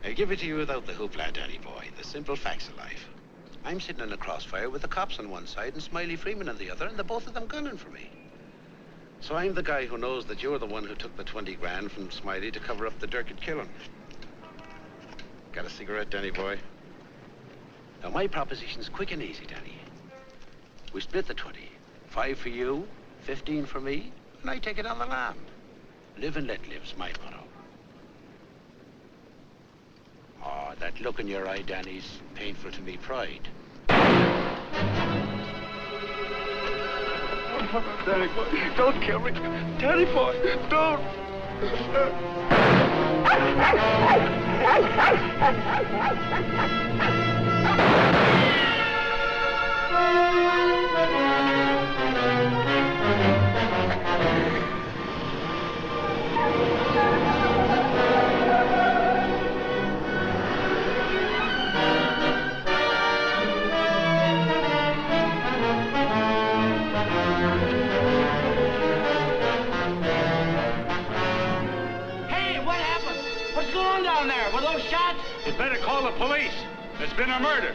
I'll give it to you without the hoopla, Danny boy. The simple facts of life. I'm sitting in a crossfire with the cops on one side and Smiley Freeman on the other, and the both of them gunning for me. So I'm the guy who knows that you're the one who took the 20 grand from Smiley to cover up the Durkett killing. Got a cigarette, Danny boy? Now, my proposition's quick and easy, Danny. We split the 20. 5 for you, 15 for me, and I take it on the lam. Live and let live's my motto. Oh, that look in your eye, Danny's painful to me pride. Danny boy, don't kill me. Danny boy, don't. You'd better call the police. There's been a murder.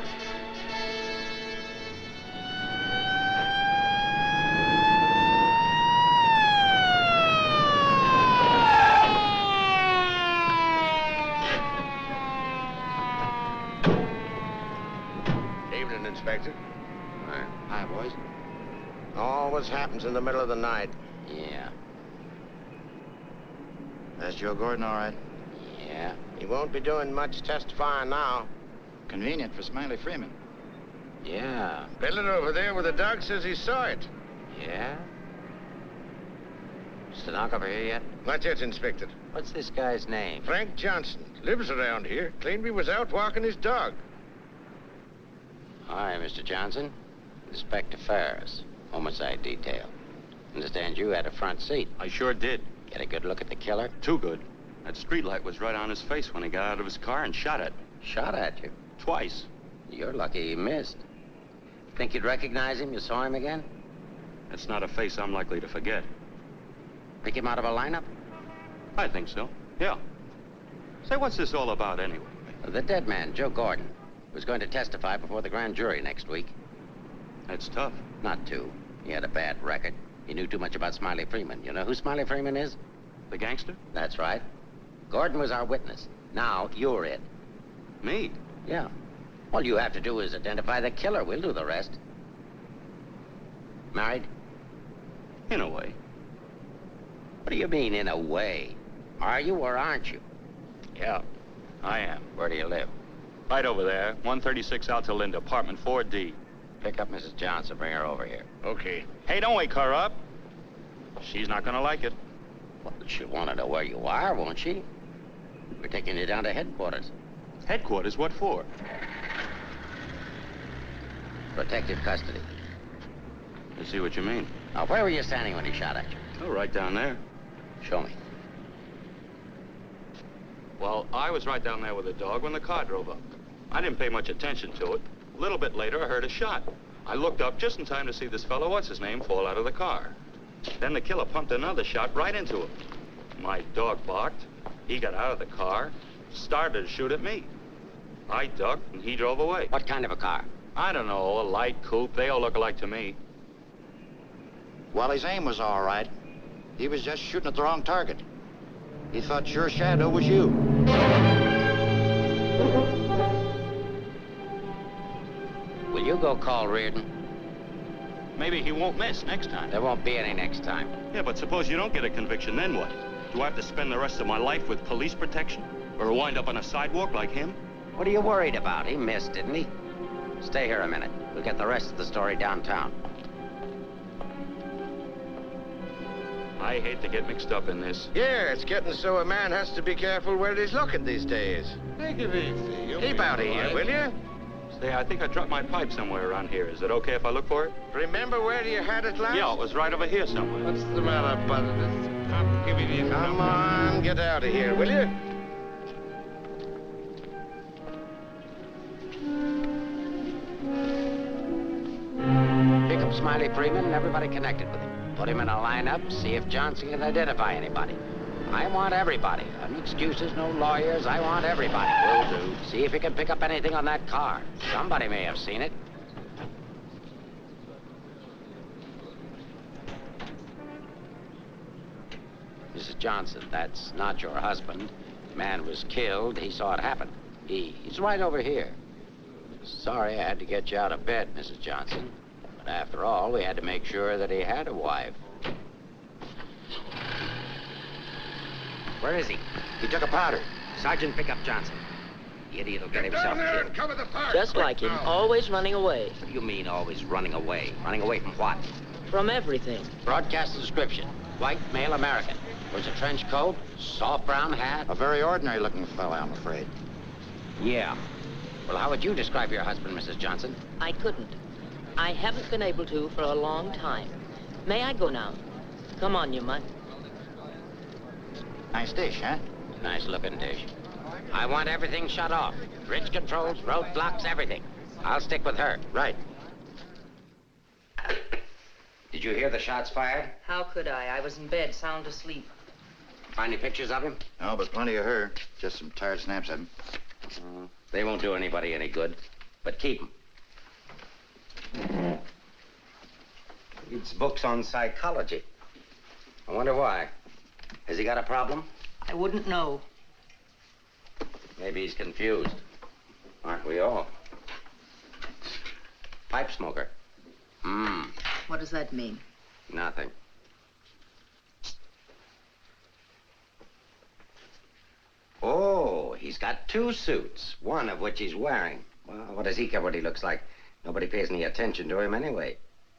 Evening, Inspector. Hi, boys. Always happens in the middle of the night. Yeah. That's Joe Gordon, all right? Yeah. He won't be doing much testifying now. Convenient for Smiley Freeman. Yeah. Building over there where the dog says he saw it. Yeah? Is the knock over here yet? Not yet, Inspector. What's this guy's name? Frank Johnson. Lives around here. Claimed he was out walking his dog. Hi, Mr. Johnson. Inspector Ferris, homicide detail. Understand you had a front seat. I sure did. Get a good look at the killer? Too good. That streetlight was right on his face when he got out of his car and shot at me. Shot at you? Twice. You're lucky he missed. Think you'd recognize him? You saw him again? That's not a face I'm likely to forget. Pick him out of a lineup? I think so, yeah. Say, what's this all about anyway? The dead man, Joe Gordon, was going to testify before the grand jury next week. That's tough. Not too. He had a bad record. He knew too much about Smiley Freeman. You know who Smiley Freeman is? The gangster? That's right. Gordon was our witness. Now, you're it. Me? Yeah. All you have to do is identify the killer. We'll do the rest. Married? In a way. What do you mean, in a way? Are you or aren't you? Yeah, I am. Where do you live? Right over there, 136 Alta Linda, apartment 4D. Pick up Mrs. Johnson. Bring her over here. Okay. Hey, don't wake her up. She's not gonna like it. Well, she'll want to know where you are, won't she? We're taking you down to headquarters. Headquarters? What for? Protective custody. I see what you mean. Now, where were you standing when he shot at you? Oh, right down there. Show me. Well, I was right down there with the dog when the car drove up. I didn't pay much attention to it. A little bit later, I heard a shot. I looked up just in time to see this fellow, what's his name, fall out of the car. Then the killer pumped another shot right into him. My dog barked. He got out of the car, started to shoot at me. I ducked, and he drove away. What kind of a car? I don't know, a light coupe. They all look alike to me. Well, his aim was all right. He was just shooting at the wrong target. He thought your shadow was you. Will you go call Reardon? Maybe he won't miss next time. There won't be any next time. Yeah, but suppose you don't get a conviction, then what? Do I have to spend the rest of my life with police protection? Or wind up on a sidewalk like him? What are you worried about? He missed, didn't he? Stay here a minute. We'll get the rest of the story downtown. I hate to get mixed up in this. Yeah, it's getting so a man has to be careful where he's looking these days. Take it easy. Keep out of here, will you? Say, I think I dropped my pipe somewhere around here. Is it okay if I look for it? Remember where you had it last? Yeah, it was right over here somewhere. What's the matter, bud? This cop giving you Come on, get out of here, will you? Pick up Smiley Freeman and everybody connected with him. Put him in a lineup, see if Johnson can identify anybody. I want everybody. No excuses, no lawyers. I want everybody. Will do. See if you can pick up anything on that car. Somebody may have seen it. Mrs. Johnson, that's not your husband. The man was killed. He saw it happen. He's right over here. Sorry I had to get you out of bed, Mrs. Johnson. But after all, we had to make sure that he had a wife. Where is he? He took a powder. Sergeant, pick up Johnson. The idiot will get himself killed. Cover the fire. Just like him, always running away. What do you mean, always running away? Running away from what? From everything. Broadcast description. White, male American. Wears a trench coat, soft brown hat. A very ordinary-looking fella, I'm afraid. Yeah. Well, how would you describe your husband, Mrs. Johnson? I couldn't. I haven't been able to for a long time. May I go now? Come on, you mutt. Nice dish, huh? Nice looking dish. I want everything shut off. Bridge controls, roadblocks, everything. I'll stick with her. Right. Did you hear the shots fired? How could I? I was in bed, sound asleep. Find any pictures of him? No, but plenty of her. Just some tired snaps of him. They won't do anybody any good. But keep them. Reads books on psychology. I wonder why. Has he got a problem? I wouldn't know. Maybe he's confused. Aren't we all? Pipe smoker. What does that mean? Nothing. Oh, he's got 2 suits, one of which he's wearing. Well, what does he care what he looks like? Nobody pays any attention to him anyway.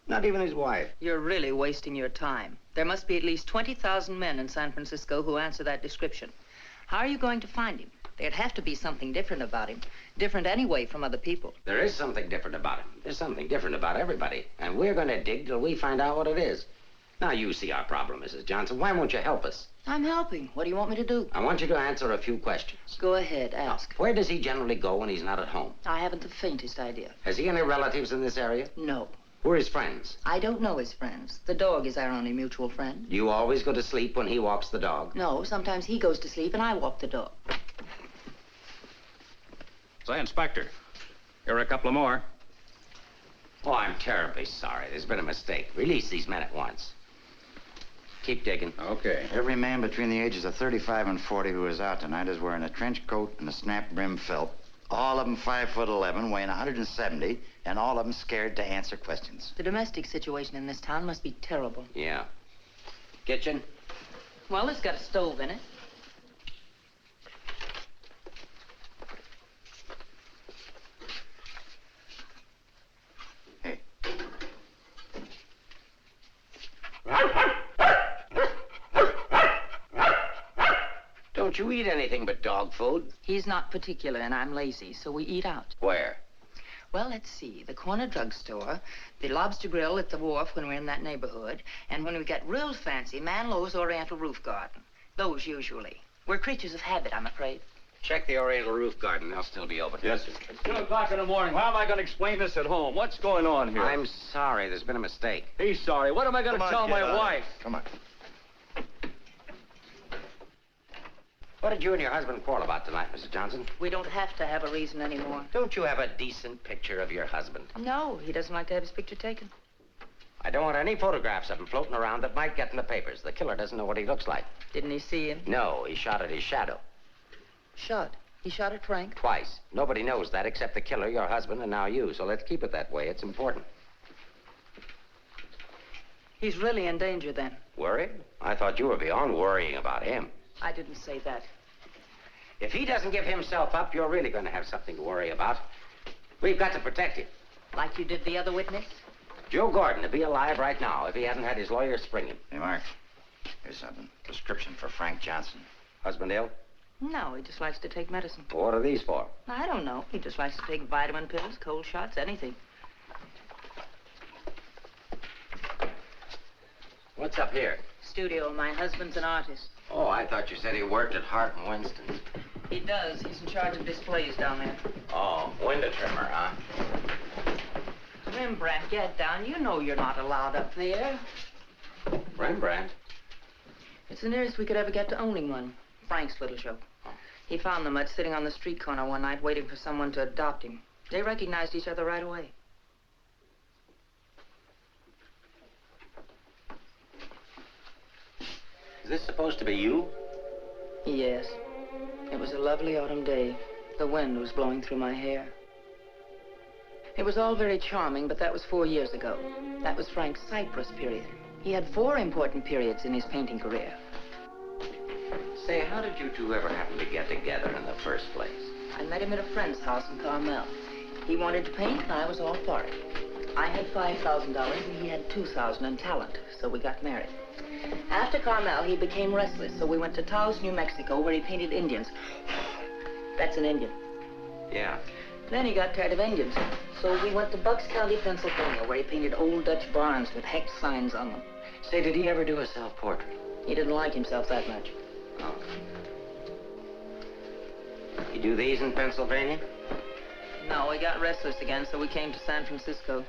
Not even his wife. You're really wasting your time. There must be at least 20,000 men in San Francisco who answer that description. How are you going to find him? There'd have to be something different about him. Different anyway from other people. There is something different about him. There's something different about everybody. And we're going to dig till we find out what it is. Now, you see our problem, Mrs. Johnson. Why won't you help us? I'm helping. What do you want me to do? I want you to answer a few questions. Go ahead, ask. Where does he generally go when he's not at home? I haven't the faintest idea. Has he any relatives in this area? No. Who are his friends? I don't know his friends. The dog is our only mutual friend. Do you always go to sleep when he walks the dog? No, sometimes he goes to sleep and I walk the dog. Say, Inspector, here are a couple of more. Oh, I'm terribly sorry. There's been a mistake. Release these men at once. Keep digging. Okay. Every man between the ages of 35 and 40 who is out tonight is wearing a trench coat and a snap-brim felt. All of them 5'11", weighing 170, and all of them scared to answer questions. The domestic situation in this town must be terrible. Yeah. Kitchen? Well, it's got a stove in it. Hey. Don't you eat anything but dog food? He's not particular and I'm lazy, so we eat out. Where? Well, let's see. The corner drugstore, the lobster grill at the wharf when we're in that neighborhood, and when we get real fancy, Manlow's Oriental Roof Garden. Those usually. We're creatures of habit, I'm afraid. Check the Oriental Roof Garden. They'll still be open. Yes, sir. It's 2 o'clock in the morning. How am I going to explain this at home? What's going on here? I'm sorry. There's been a mistake. He's sorry. What am I going to tell my wife? Come on. What did you and your husband quarrel about tonight, Mrs. Johnson? We don't have to have a reason anymore. Don't you have a decent picture of your husband? No, he doesn't like to have his picture taken. I don't want any photographs of him floating around that might get in the papers. The killer doesn't know what he looks like. Didn't he see him? No, he shot at his shadow. Shot. He shot at Frank? Twice. Nobody knows that except the killer, your husband, and now you. So let's keep it that way. It's important. He's really in danger then. Worried? I thought you were beyond worrying about him. I didn't say that. If he doesn't give himself up, you're really going to have something to worry about. We've got to protect him. Like you did the other witness? Joe Gordon would be alive right now if he hadn't had his lawyer spring him. Hey, Mark. Here's something. Prescription for Frank Johnson. Husband ill? No, he just likes to take medicine. What are these for? I don't know. He just likes to take vitamin pills, cold shots, anything. What's up here? Studio. My husband's an artist. Oh, I thought you said he worked at Hart and Winston's. He does. He's in charge of displays down there. Oh, window trimmer, huh? Rembrandt, get down. You know you're not allowed up there. Rembrandt? It's the nearest we could ever get to owning one. Frank's little show. He found the mutt sitting on the street corner one night waiting for someone to adopt him. They recognized each other right away. Is this supposed to be you? Yes. It was a lovely autumn day. The wind was blowing through my hair. It was all very charming, but that was 4 years ago. That was Frank's Cyprus period. He had 4 important periods in his painting career. Say, how did you two ever happen to get together in the first place? I met him at a friend's house in Carmel. He wanted to paint, and I was all for it. I had $5,000, and he had $2,000 in talent, so we got married. After Carmel, he became restless, so we went to Taos, New Mexico, where he painted Indians. That's an Indian. Yeah. Then he got tired of Indians, so we went to Bucks County, Pennsylvania, where he painted old Dutch barns with hex signs on them. Say, did he ever do a self-portrait? He didn't like himself that much. Oh. You do these in Pennsylvania? No, he got restless again, so we came to San Francisco.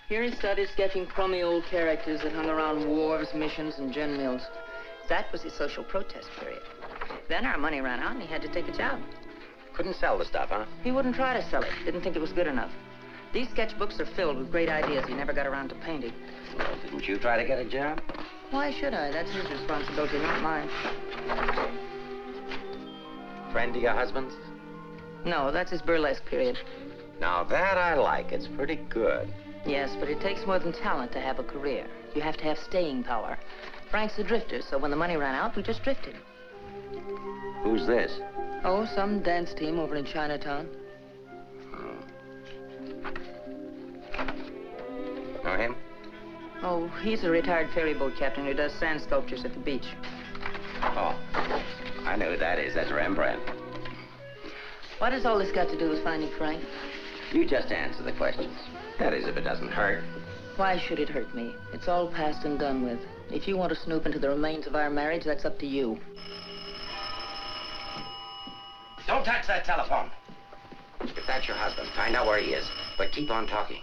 Here he started sketching crummy old characters that hung around wharves, missions, and gin mills. That was his social protest period. Then our money ran out, and he had to take a job. Couldn't sell the stuff, huh? He wouldn't try to sell it. Didn't think it was good enough. These sketchbooks are filled with great ideas he never got around to painting. Well, didn't you try to get a job? Why should I? That's his responsibility, not mine. Friend of your husband's? No, that's his burlesque period. Now that I like. It's pretty good. Yes, but it takes more than talent to have a career. You have to have staying power. Frank's a drifter, so when the money ran out, we just drifted. Who's this? Oh, some dance team over in Chinatown. Know him? Oh, he's a retired ferry boat captain who does sand sculptures at the beach. Oh, I know who that is. That's Rembrandt. What has all this got to do with finding Frank? You just answer the questions. That is, if it doesn't hurt. Why should it hurt me? It's all past and done with. If you want to snoop into the remains of our marriage, that's up to you. Don't touch that telephone. If that's your husband, find out where he is. But keep on talking.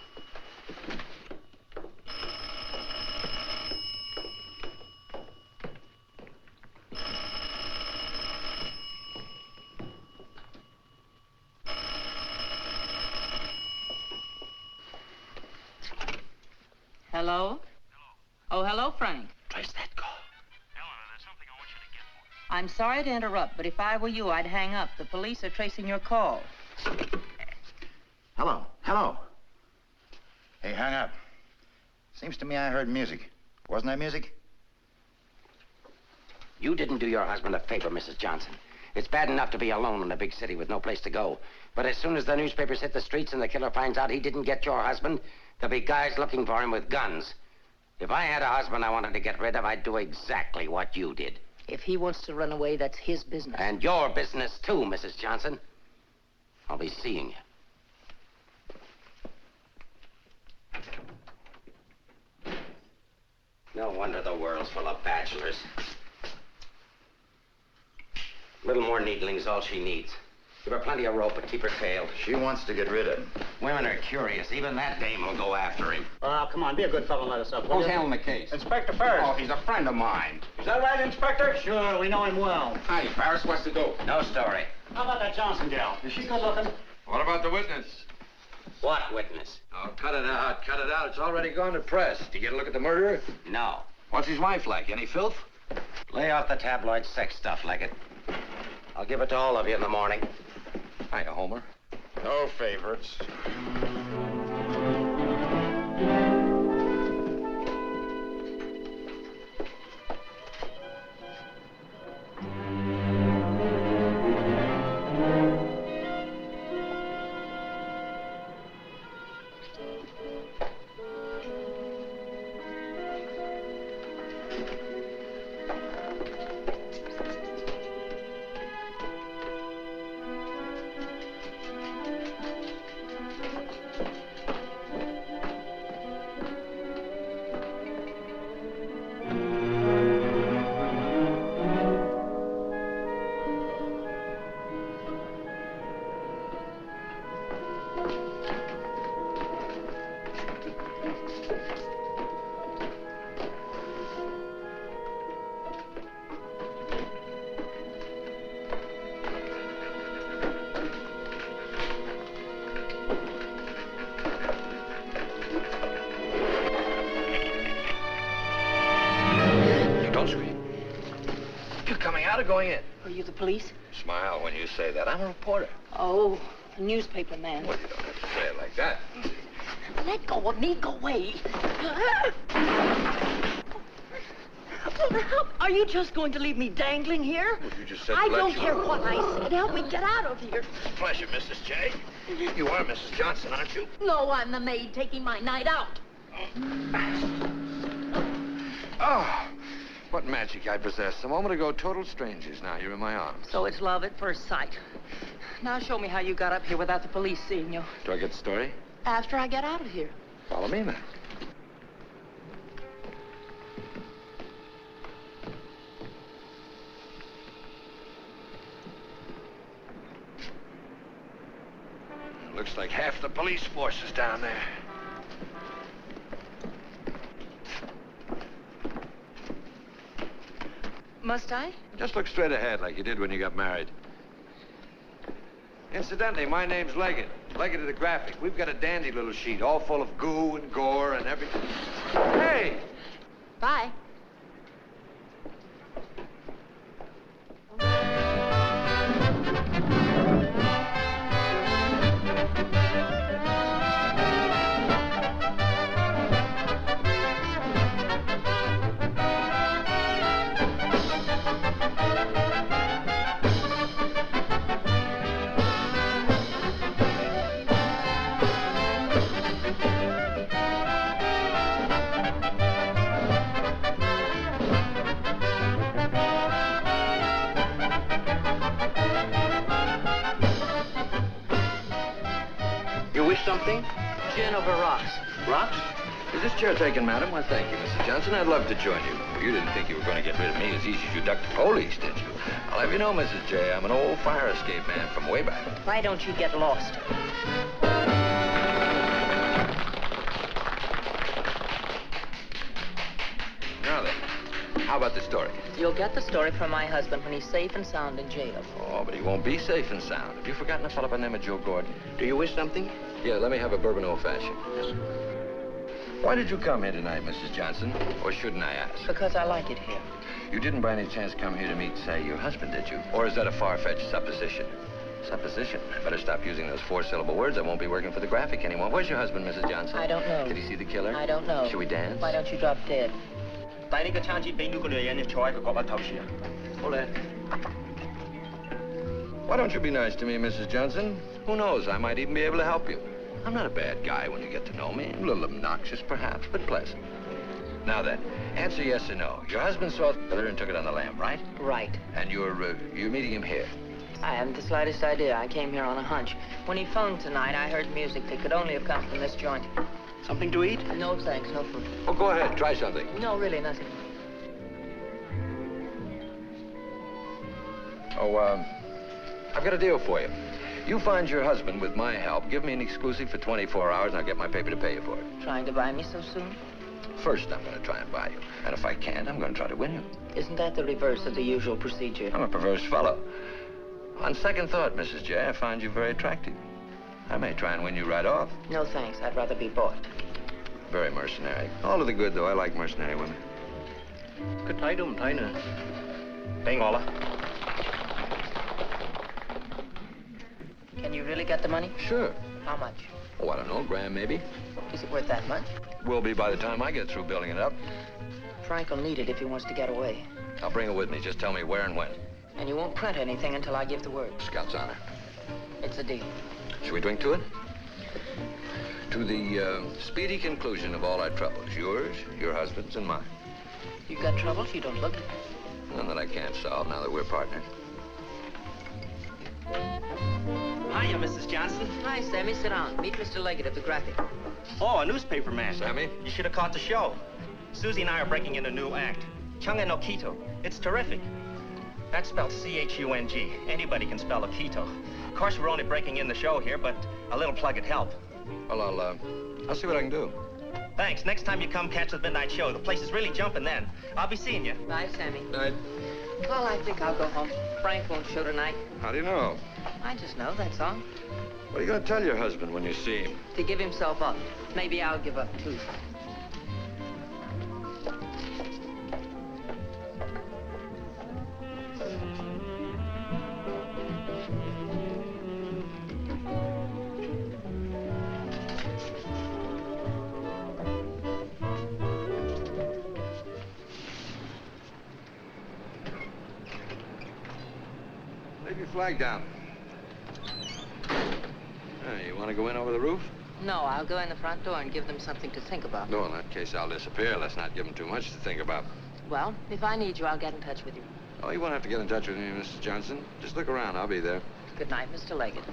Hello? Oh, hello, Frank. Trace that call. Eleanor, there's something I want you to get for me. I'm sorry to interrupt, but if I were you, I'd hang up. The police are tracing your call. Hello. Hello. Hey, hung up. Seems to me I heard music. Wasn't that music? You didn't do your husband a favor, Mrs. Johnson. It's bad enough to be alone in a big city with no place to go. But as soon as the newspapers hit the streets and the killer finds out he didn't get your husband, there'll be guys looking for him with guns. If I had a husband I wanted to get rid of, I'd do exactly what you did. If he wants to run away, that's his business. And your business, too, Mrs. Johnson. I'll be seeing you. No wonder the world's full of bachelors. A little more needling's all she needs. Give her plenty of rope, but keep her tailed. She wants to get rid of him. Women are curious. Even that dame will go after him. Oh, come on, be a good fellow and let us up. will Who's you? handling the case? Inspector Ferris. Oh, he's a friend of mine. Is that right, Inspector? Sure, we know him well. Hi, Paris, what's the dope? No story. How about that Johnson gal? Is she good looking? What about the witness? What witness? Oh, cut it out, cut it out. It's already gone to press. Did you get a look at the murderer? No. What's his wife like? Any filth? Lay off the tabloid sex stuff, Leggett. I'll give it to all of you in the morning. Hiya, Homer. No favorites. You're coming out or going in? Are you the police? Smile when you say that. I'm a reporter. Oh, a newspaper man. Well, you don't have to say it like that. Let go of me. Go away. Are you just going to leave me dangling here? Well, you just said I let don't you- care what I said. Help me get out of here. Pleasure, Mrs. J. You are Mrs. Johnson, aren't you? No, I'm the maid taking my night out. Oh, what magic I possess. A moment ago, total strangers. Now you're in my arms. So it's love at first sight. Now show me how you got up here without the police seeing you. Do I get the story? After I get out of here. Follow me, then. Looks like half the police force is down there. Must I? Just look straight ahead like you did when you got married. Incidentally, my name's Leggett. Leggett of the Graphic. We've got a dandy little sheet, all full of goo and gore and everything. Hey! Bye. Something? Gin over rocks. Rocks? Is this chair taken, madam? Why, thank you, Mrs. Johnson. I'd love to join you. You didn't think you were going to get rid of me as easy as you ducked the police, did you? I'll have you know, Mrs. J, I'm an old fire escape man from way back. Why don't you get lost? Now then, how about the story? You'll get the story from my husband when he's safe and sound in jail. Oh, but he won't be safe and sound. Have you forgotten a fellow by the name of Joe Gordon? Do you wish something? Yeah, let me have a bourbon old-fashioned. Why did you come here tonight, Mrs. Johnson? Or shouldn't I ask? Because I like it here. You didn't by any chance come here to meet, say, your husband, did you? Or is that a far-fetched supposition? Supposition? I better stop using those four-syllable words. I won't be working for the Graphic anymore. Where's your husband, Mrs. Johnson? I don't know. Did he see the killer? I don't know. Should we dance? Why don't you drop dead? 帶呢個餐紙俾呢個女人坐喺個角落頭處啊！好咧。 Why don't you be nice to me, Mrs. Johnson? Who knows? I might even be able to help you. I'm not a bad guy when you get to know me. A little obnoxious, perhaps, but pleasant. Now then, answer yes or no. Your husband saw the killer and took it on the lam, right? Right. And you're meeting him here. I haven't the slightest idea. I came here on a hunch. When he phoned tonight, I heard music that could only have come from this joint. Something to eat? No, thanks. No food. Oh, go ahead. Try something. No, really, nothing. Oh, I've got a deal for you. You find your husband with my help. Give me an exclusive for 24 hours, and I'll get my paper to pay you for it. Trying to buy me so soon? First, I'm going to try and buy you. And if I can't, I'm going to try to win you. Isn't that the reverse of the usual procedure? I'm a perverse fellow. On second thought, Mrs. J, I find you very attractive. I may try and win you right off. No, thanks. I'd rather be bought. Very mercenary. All to the good, though. I like mercenary women. 佢睇都唔睇呢，俾我啦。 Can you really get the money? Sure. How much? Oh, I don't know, grand maybe. Is it worth that much? Will be by the time I get through building it up. Frank will need it if he wants to get away. I'll bring it with me. Just tell me where and when. And you won't print anything until I give the word. Scout's honor. It's a deal. Should we drink to it? To the speedy conclusion of all our troubles. Yours, your husband's, and mine. You've got troubles? You don't look it. None that I can't solve now that we're partners. Hiya, Mrs. Johnson. Hi, Sammy. Sit down. Meet Mr. Leggett of the Graphic. Oh, a newspaper man. Sammy? You should have caught the show. Susie and I are breaking in a new act. Chunga no Quito. It's terrific. That's spelled C-H-U-N-G. Anybody can spell a Quito. Of course, we're only breaking in the show here, but a little plug would help. Well, I'll see what I can do. Thanks. Next time you come, catch the midnight show. The place is really jumping then. I'll be seeing you. Bye, Sammy. Night. Well, I think I'll go home. Frank won't show tonight. How do you know? I just know, that's all. What are you going to tell your husband when you see him? To give himself up. Maybe I'll give up, too. Leave your flag down. You want to go in over the roof? No, I'll go in the front door and give them something to think about. No, in that case, I'll disappear. Let's not give them too much to think about. Well, if I need you, I'll get in touch with you. Oh, you won't have to get in touch with me, Mrs. Johnson. Just look around. I'll be there. Good night, Mr. Leggett.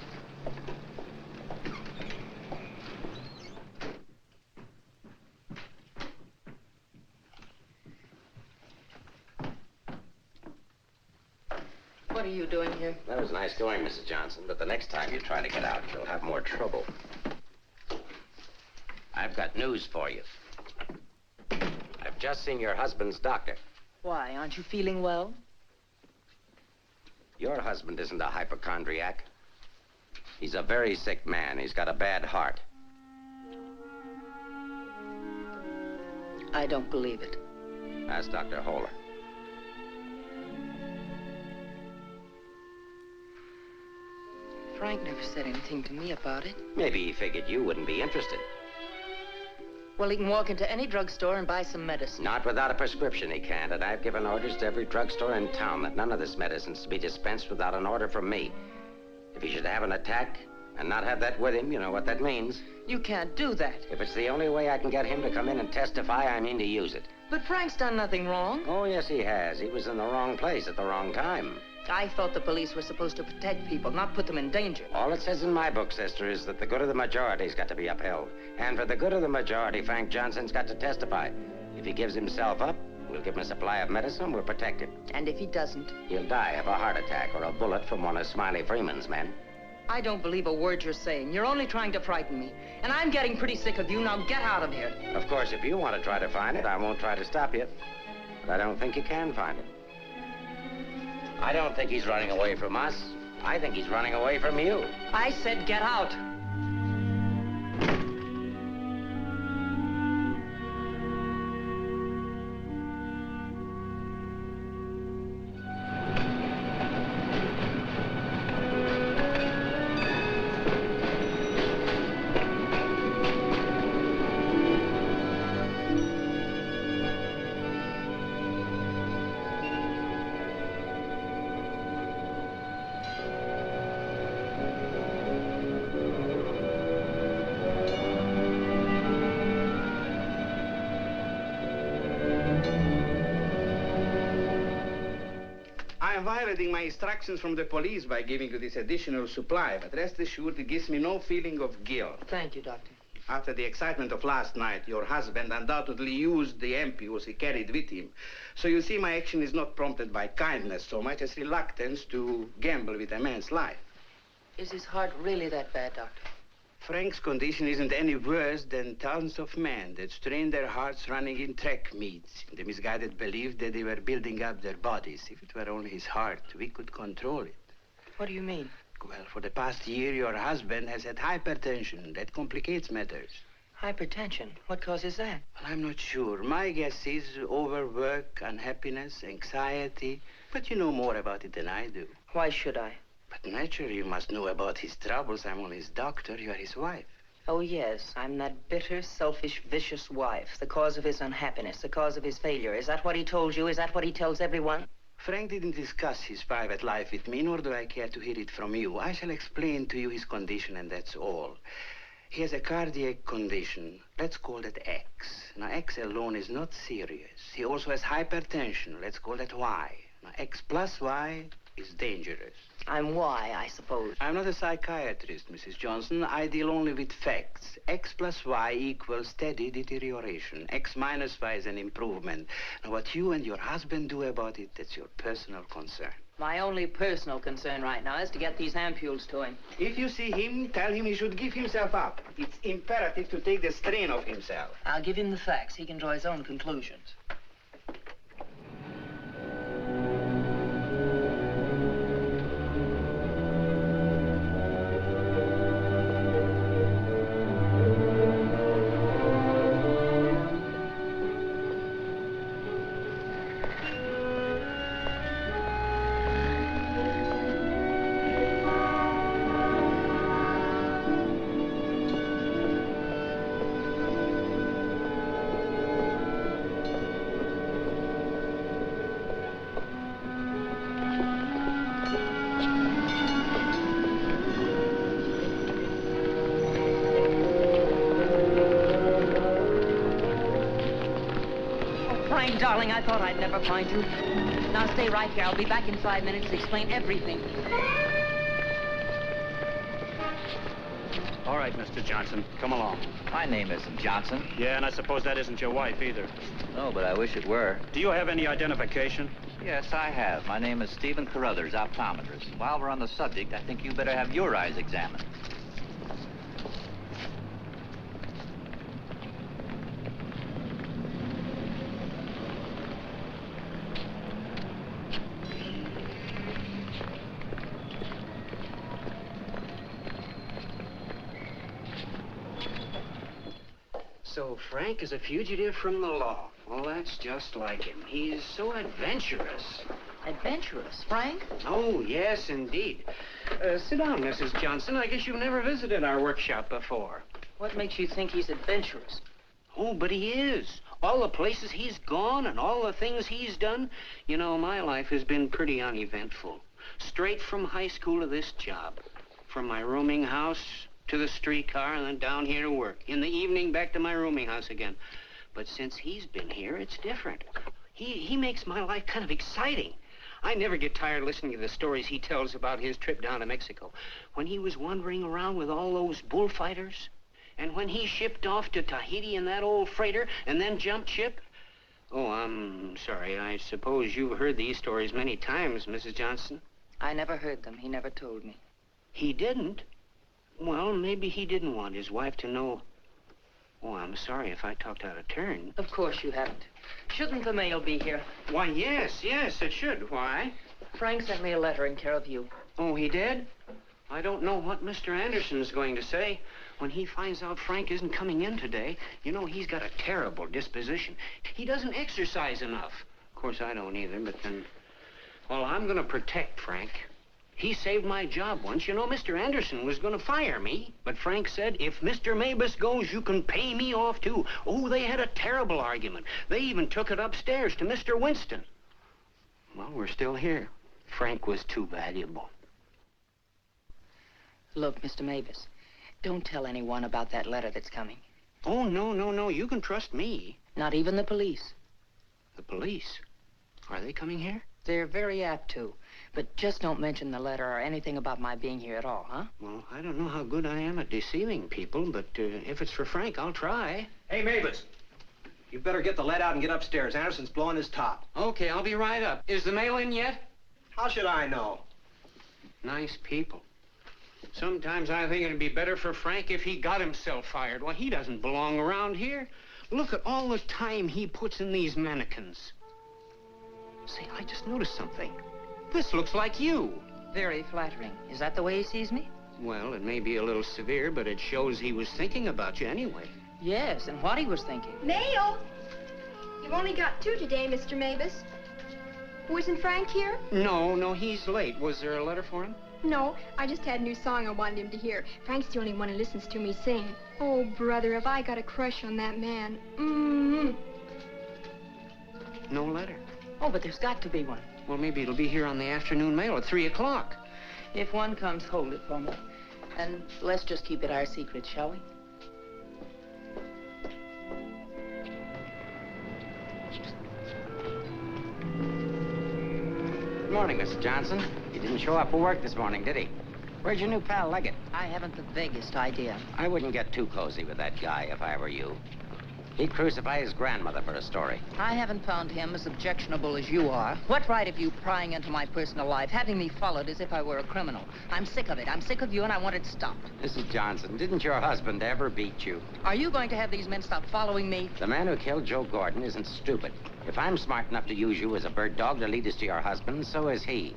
What are you doing here? That was nice going, Mrs. Johnson, but the next time you try to get out, you'll have more trouble. I've got news for you. I've just seen your husband's doctor. Why, aren't you feeling well? Your husband isn't a hypochondriac. He's a very sick man. He's got a bad heart. I don't believe it. Ask Dr. Holler. Frank never said anything to me about it. Maybe he figured you wouldn't be interested. Well, he can walk into any drugstore and buy some medicine. Not without a prescription, he can't. And I've given orders to every drugstore in town that none of this medicine's to be dispensed without an order from me. If he should have an attack and not have that with him, you know what that means. You can't do that. If it's the only way I can get him to come in and testify, I mean to use it. But Frank's done nothing wrong. Oh, yes, he has. He was in the wrong place at the wrong time. I thought the police were supposed to protect people, not put them in danger. All it says in my book, sister, is that the good of the majority's got to be upheld. And for the good of the majority, Frank Johnson's got to testify. If he gives himself up, we'll give him a supply of medicine, we'll protect him. And if he doesn't? He'll die of a heart attack or a bullet from one of Smiley Freeman's men. I don't believe a word you're saying. You're only trying to frighten me. And I'm getting pretty sick of you. Now get out of here. Of course, if you want to try to find it, I won't try to stop you. But I don't think you can find it. I don't think he's running away from us. I think he's running away from you. I said get out. I am violating my instructions from the police by giving you this additional supply, but rest assured it gives me no feeling of guilt. Thank you, Doctor. After the excitement of last night, your husband undoubtedly used the ampoules he carried with him. So you see, my action is not prompted by kindness so much as reluctance to gamble with a man's life. Is his heart really that bad, Doctor? Frank's condition isn't any worse than thousands of men that strain their hearts running in track meets in the misguided belief that they were building up their bodies. If it were only his heart, we could control it. What do you mean? Well, for the past year, your husband has had hypertension. That complicates matters. Hypertension? What causes that? Well, I'm not sure. My guess is overwork, unhappiness, anxiety. But you know more about it than I do. Why should I? But naturally, you must know about his troubles. I'm only his doctor. You are his wife. Oh, yes. I'm that bitter, selfish, vicious wife. The cause of his unhappiness, the cause of his failure. Is that what he told you? Is that what he tells everyone? Frank didn't discuss his private life with me, nor do I care to hear it from you. I shall explain to you his condition, and that's all. He has a cardiac condition. Let's call that X. Now, X alone is not serious. He also has hypertension. Let's call that Y. Now, X plus Y is dangerous. I'm Y, I suppose. I'm not a psychiatrist, Mrs. Johnson. I deal only with facts. X plus Y equals steady deterioration. X minus Y is an improvement. Now, what you and your husband do about it, that's your personal concern. My only personal concern right now is to get these ampules to him. If you see him, tell him he should give himself up. It's imperative to take the strain off himself. I'll give him the facts. He can draw his own conclusions. Frank, darling, I thought I'd never find you. Now stay right here. I'll be back in 5 minutes to explain everything. All right, Mr. Johnson, come along. My name isn't Johnson. Yeah, and I suppose that isn't your wife either. No, but I wish it were. Do you have any identification? Yes, I have. My name is Stephen Carruthers, optometrist. While we're on the subject, I think you better have your eyes examined. So Frank is a fugitive from the law. Well, that's just like him. He's so adventurous. Adventurous, Frank? Oh, yes, indeed. Sit down, Mrs. Johnson. I guess you've never visited our workshop before. What makes you think he's adventurous? Oh, but he is. All the places he's gone and all the things he's done. You know, my life has been pretty uneventful. Straight from high school to this job. From my rooming house to the streetcar and then down here to work. In the evening, back to my rooming house again. But since he's been here, it's different. He makes my life kind of exciting. I never get tired listening to the stories he tells about his trip down to Mexico. When he was wandering around with all those bullfighters. And when he shipped off to Tahiti in that old freighter and then jumped ship. Oh, I'm sorry. I suppose you've heard these stories many times, Mrs. Johnson. I never heard them. He never told me. He didn't? Well, maybe he didn't want his wife to know. Oh, I'm sorry if I talked out of turn. Of course you haven't. Shouldn't the mail be here? Why, yes, it should. Why? Frank sent me a letter in care of you. Oh, he did? I don't know what Mr. Anderson's going to say. When he finds out Frank isn't coming in today, you know, he's got a terrible disposition. He doesn't exercise enough. Of course, I don't either, but then... Well, I'm going to protect Frank. He saved my job once. You know, Mr. Anderson was going to fire me. But Frank said, if Mr. Mabus goes, you can pay me off, too. Oh, they had a terrible argument. They even took it upstairs to Mr. Winston. Well, we're still here. Frank was too valuable. Look, Mr. Mavis, don't tell anyone about that letter that's coming. Oh, no. You can trust me. Not even the police. The police? Are they coming here? They're very apt to. But just don't mention the letter or anything about my being here at all, huh? Well, I don't know how good I am at deceiving people, but if it's for Frank, I'll try. Hey, Mavis, you better get the lead out and get upstairs. Anderson's blowing his top. Okay, I'll be right up. Is the mail in yet? How should I know? Nice people. Sometimes I think it'd be better for Frank if he got himself fired. Well, he doesn't belong around here. Look at all the time he puts in these mannequins. Say, I just noticed something. This looks like you. Very flattering. Is that the way he sees me? Well, it may be a little severe, but it shows he was thinking about you anyway. Yes, and what he was thinking. Mail! You've only got 2 today, Mr. Mavis. Wasn't Frank here? No, he's late. Was there a letter for him? No, I just had a new song I wanted him to hear. Frank's the only one who listens to me sing. Oh, brother, have I got a crush on that man. No letter. Oh, but there's got to be one. Well, maybe it'll be here on the afternoon mail at 3 o'clock. If one comes, hold it for me. And let's just keep it our secret, shall we? Good morning, Mrs. Johnson. He didn't show up for work this morning, did he? Where's your new pal, Leggett? I haven't the vaguest idea. I wouldn't get too cozy with that guy if I were you. He'd crucify his grandmother for a story. I haven't found him as objectionable as you are. What right have you prying into my personal life, having me followed as if I were a criminal? I'm sick of it. I'm sick of you, and I want it stopped. Mrs. Johnson, didn't your husband ever beat you? Are you going to have these men stop following me? The man who killed Joe Gordon isn't stupid. If I'm smart enough to use you as a bird dog to lead us to your husband, so is he.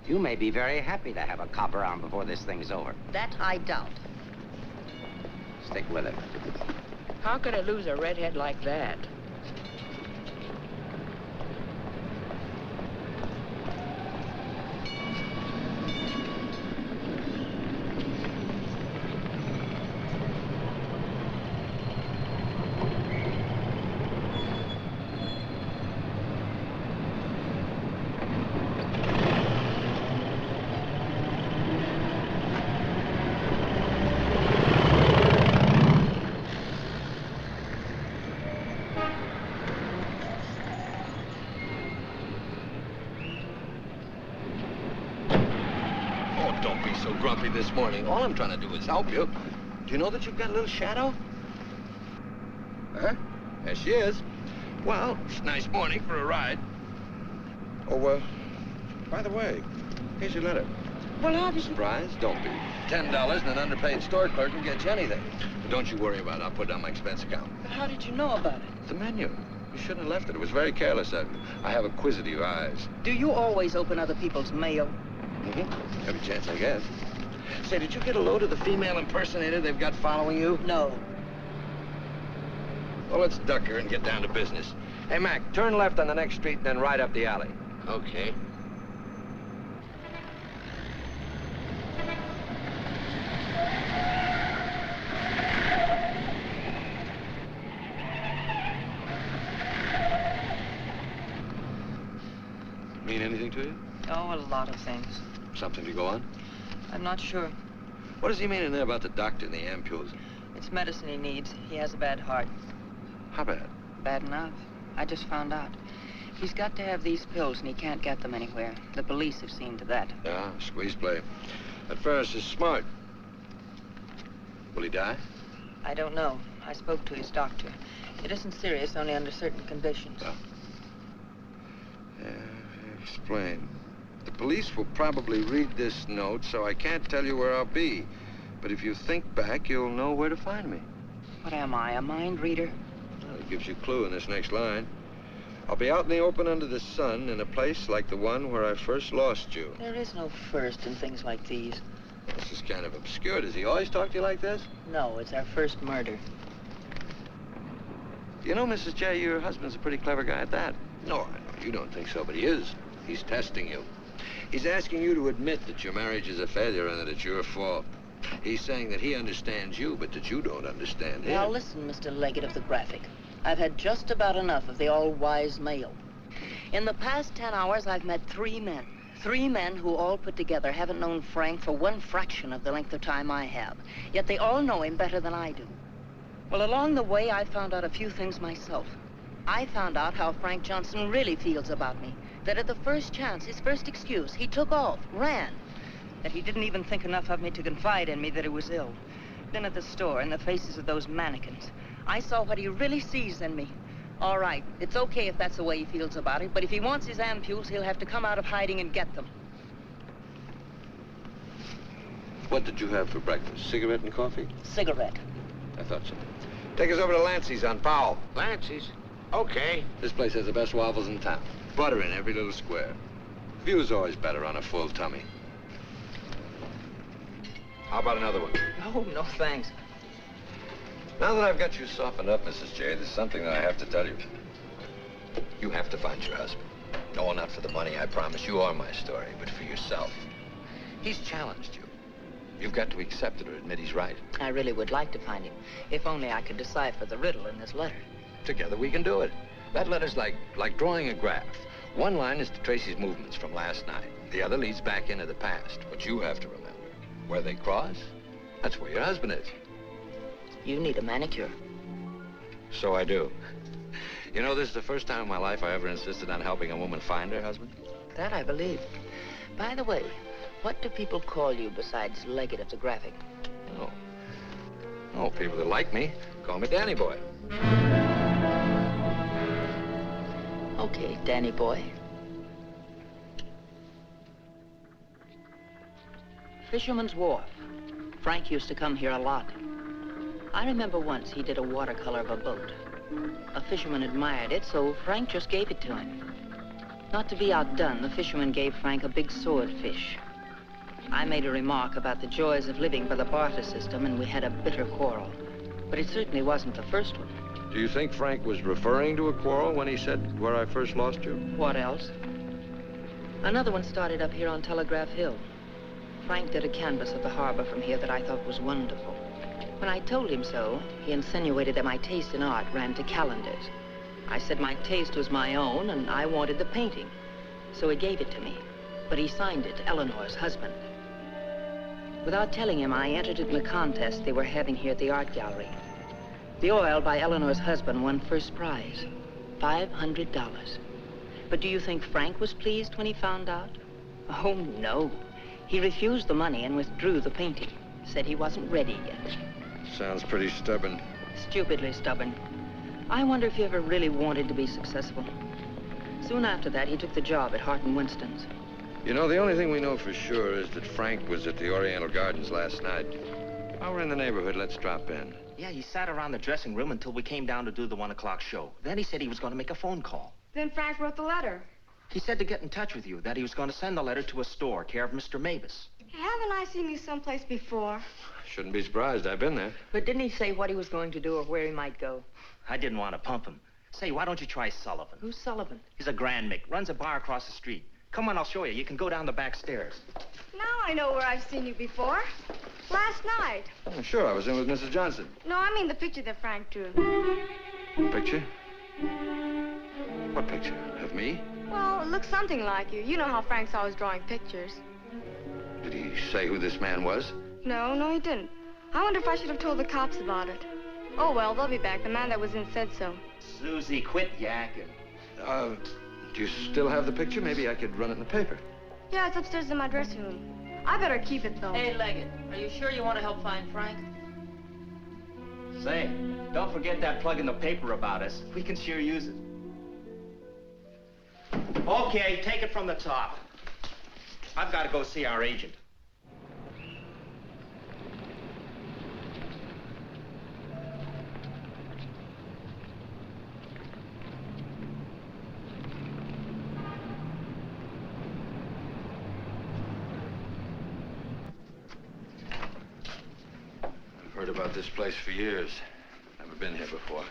You may be very happy to have a cop around before this thing's over. That I doubt. Stick with it. How could I lose a redhead like that? don't be so grumpy this morning. All I'm trying to do is help you. Do you know that you've got a little shadow? Huh? There she is. Well, it's a nice morning for a ride. Oh, by the way, here's your letter. Well, how did you... Surprise? Don't be. $10 and an underpaid store clerk can get you anything. But don't you worry about it. I'll put it on my expense account. But how did you know about it? The menu. You shouldn't have left it. It was very careless of you. I have inquisitive eyes. Do you always open other people's mail? Mm-hmm. Every chance I get. Say, did you get a load of the female impersonator they've got following you? No. Well, let's duck her and get down to business. Hey, Mac, turn left on the next street and then right up the alley. Okay. Mean anything to you? Oh, a lot of things. Something to go on? I'm not sure. What does he mean in there about the doctor and the ampules? It's medicine he needs. He has a bad heart. How bad? Bad enough. I just found out. He's got to have these pills, and he can't get them anywhere. The police have seen to that. Yeah, squeeze play. That Ferris is smart. Will he die? I don't know. I spoke to his doctor. It isn't serious, only under certain conditions. Oh. Yeah, explain. The police will probably read this note, so I can't tell you where I'll be. But if you think back, you'll know where to find me. What am I, a mind reader? Well, it gives you a clue in this next line. I'll be out in the open under the sun in a place like the one where I first lost you. There is no first in things like these. This is kind of obscure. Does he always talk to you like this? No, it's our first murder. You know, Mrs. J, your husband's a pretty clever guy at that. No, I know you don't think so, but he is. He's testing you. He's asking you to admit that your marriage is a failure and that it's your fault. He's saying that he understands you, but that you don't understand him. Now listen, Mr. Leggett of the Graphic. I've had just about enough of the all-wise male. In the past 10 hours, I've met 3 men. 3 men who all put together haven't known Frank for 1 fraction of the length of time I have. Yet they all know him better than I do. Well, along the way, I found out a few things myself. I found out how Frank Johnson really feels about me. That at the first chance, his first excuse, he took off, ran. That he didn't even think enough of me to confide in me that he was ill. Then at the store, in the faces of those mannequins, I saw what he really sees in me. All right, it's okay if that's the way he feels about it, but if he wants his ampules, he'll have to come out of hiding and get them. What did you have for breakfast? Cigarette and coffee? Cigarette. I thought so. Take us over to Lancey's on Powell. Lancey's? Okay. This place has the best waffles in town. Butter in every little square. View's always better on a full tummy. How about another one? Oh, no, thanks. Now that I've got you softened up, Mrs. J, there's something that I have to tell you. You have to find your husband. No, not for the money, I promise. You are my story, but for yourself. He's challenged you. You've got to accept it or admit he's right. I really would like to find him, if only I could decipher the riddle in this letter. Together we can do it. That letter's like drawing a graph. One line is to trace his movements from last night. The other leads back into the past. What you have to remember, where they cross, that's where your husband is. You need a manicure. So I do. You know, this is the first time in my life I ever insisted on helping a woman find her husband. That I believe. By the way, what do people call you besides Leggett of the Graphic? Oh, people that like me call me Danny Boy. Okay, Danny Boy. Fisherman's Wharf. Frank used to come here a lot. I remember once he did a watercolor of a boat. A fisherman admired it, so Frank just gave it to him. Not to be outdone, the fisherman gave Frank a big swordfish. I made a remark about the joys of living by the barter system, and we had a bitter quarrel. But it certainly wasn't the first one. Do you think Frank was referring to a quarrel when he said, where I first lost you? What else? Another one started up here on Telegraph Hill. Frank did a canvas of the harbor from here that I thought was wonderful. When I told him so, he insinuated that my taste in art ran to calendars. I said my taste was my own, and I wanted the painting. So he gave it to me, but he signed it, Eleanor's husband. Without telling him, I entered it in the contest they were having here at the art gallery. The oil by Eleanor's husband won first prize, $500. But do you think Frank was pleased when he found out? Oh, no. He refused the money and withdrew the painting. Said he wasn't ready yet. Sounds pretty stubborn. Stupidly stubborn. I wonder if he ever really wanted to be successful. Soon after that, he took the job at Hart and Winston's. You know, the only thing we know for sure is that Frank was at the Oriental Gardens last night. While we're in the neighborhood, let's drop in. Yeah, he sat around the dressing room until we came down to do the 1 o'clock show. Then he said he was going to make a phone call. Then Frank wrote the letter. He said to get in touch with you, that he was going to send the letter to a store, care of Mr. Mavis. Haven't I seen you someplace before? Shouldn't be surprised. I've been there. But didn't he say what he was going to do or where he might go? I didn't want to pump him. Say, why don't you try Sullivan? Who's Sullivan? He's a Grand Mick, runs a bar across the street. Come on, I'll show you. You can go down the back stairs. Now I know where I've seen you before. Last night. Oh, sure, I was in with Mrs. Johnson. No, I mean the picture that Frank drew. Picture? What picture? Of me? Well, it looks something like you. You know how Frank's always drawing pictures. Did he say who this man was? No, he didn't. I wonder if I should have told the cops about it. Oh, well, they'll be back. The man that was in said so. Susie, quit yakking. Do you still have the picture? Maybe I could run it in the paper. Yeah, it's upstairs in my dressing room. I better keep it, though. Hey, Leggett, are you sure you want to help find Frank? Say, don't forget that plug in the paper about us. We can sure use it. Okay, take it from the top. I've got to go see our agent. I've heard about this place for years. Never been here before.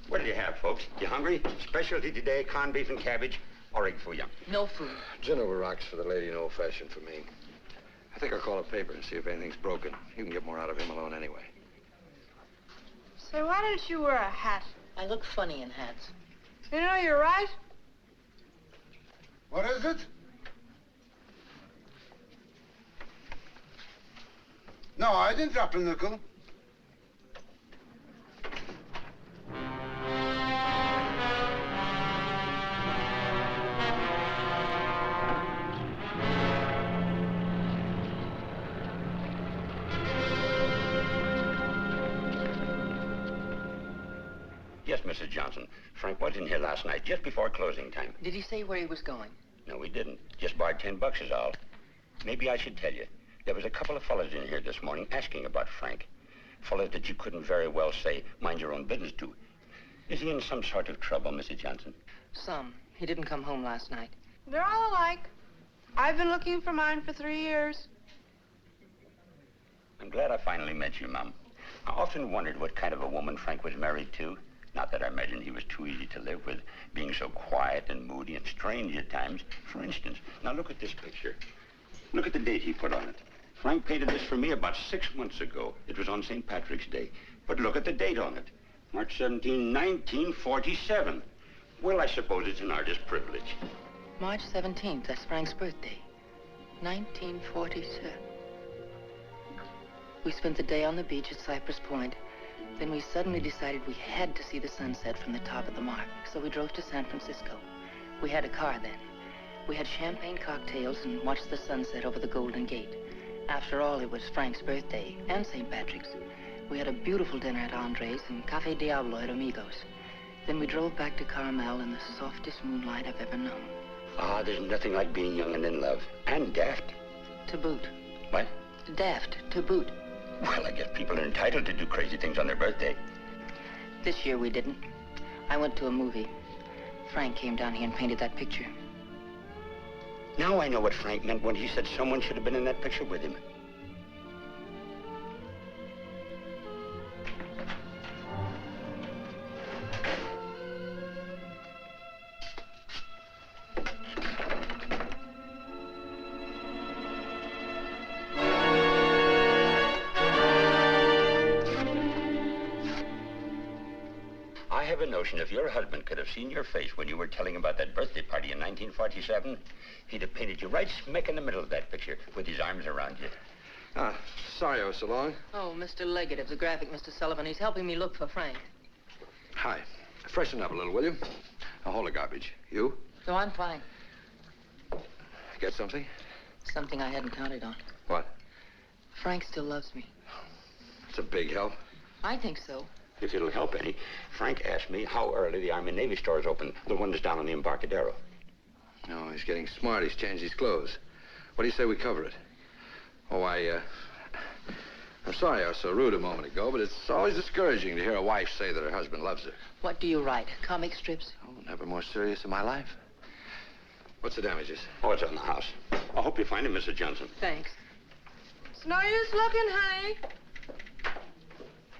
What do you have, folks? You hungry? Specialty today, corned beef and cabbage, or egg for you. No food. Gin over rocks for the lady and old-fashioned for me. I think I'll call a paper and see if anything's broken. You can get more out of him alone anyway. Say, why didn't you wear a hat? I look funny in hats. You know, you're right. What is it? No, I didn't drop a nickel. Yes, Mrs. Johnson. Frank was in here last night, just before closing time. Did he say where he was going? No, he didn't. Just borrowed $10 is all. Maybe I should tell you. There was a couple of fellas in here this morning asking about Frank. Fellas that you couldn't very well say, mind your own business to. Is he in some sort of trouble, Mrs. Johnson? Some. He didn't come home last night. They're all alike. I've been looking for mine for 3 years. I'm glad I finally met you, Mom. I often wondered what kind of a woman Frank was married to. Not that I imagined he was too easy to live with, being so quiet and moody and strange at times. For instance, now look at this picture. Look at the date he put on it. Frank painted this for me about 6 months ago. It was on St. Patrick's Day. But look at the date on it. March 17, 1947. Well, I suppose it's an artist's privilege. March 17th, that's Frank's birthday. 1947. We spent the day on the beach at Cypress Point. Then we suddenly decided we had to see the sunset from the top of the mark. So we drove to San Francisco. We had a car then. We had champagne cocktails and watched the sunset over the Golden Gate. After all, it was Frank's birthday and St. Patrick's. We had a beautiful dinner at Andre's and Cafe Diablo at Amigos. Then we drove back to Carmel in the softest moonlight I've ever known. Ah, there's nothing like being young and in love. And daft. To boot. What? Daft, to boot. Well, I guess people are entitled to do crazy things on their birthday. This year we didn't. I went to a movie. Frank came down here and painted that picture. Now I know what Frank meant when he said someone should have been in that picture with him. I have a notion if your husband could have seen your face when you were telling about that birthday party in 1947, he'd have painted you right smack in the middle of that picture with his arms around you. Sorry I was so long. Oh, Mr. Leggett of the graphic, Mr. Sullivan. He's helping me look for Frank. Hi. Freshen up a little, will you? Now, hold the garbage. You? No, I'm fine. Get something? Something I hadn't counted on. What? Frank still loves me. It's a big help. I think so. If it'll help any, Frank asked me how early the Army and Navy stores open, the one that's down on the Embarcadero. No, he's getting smart. He's changed his clothes. What do you say we cover it? Oh, I'm sorry I was so rude a moment ago, but it's always discouraging to hear a wife say that her husband loves her. What do you write? Comic strips? Oh, never more serious in my life. What's the damages? Oh, it's on the house. I hope you find him, Mrs. Johnson. Thanks. It's no use looking, honey.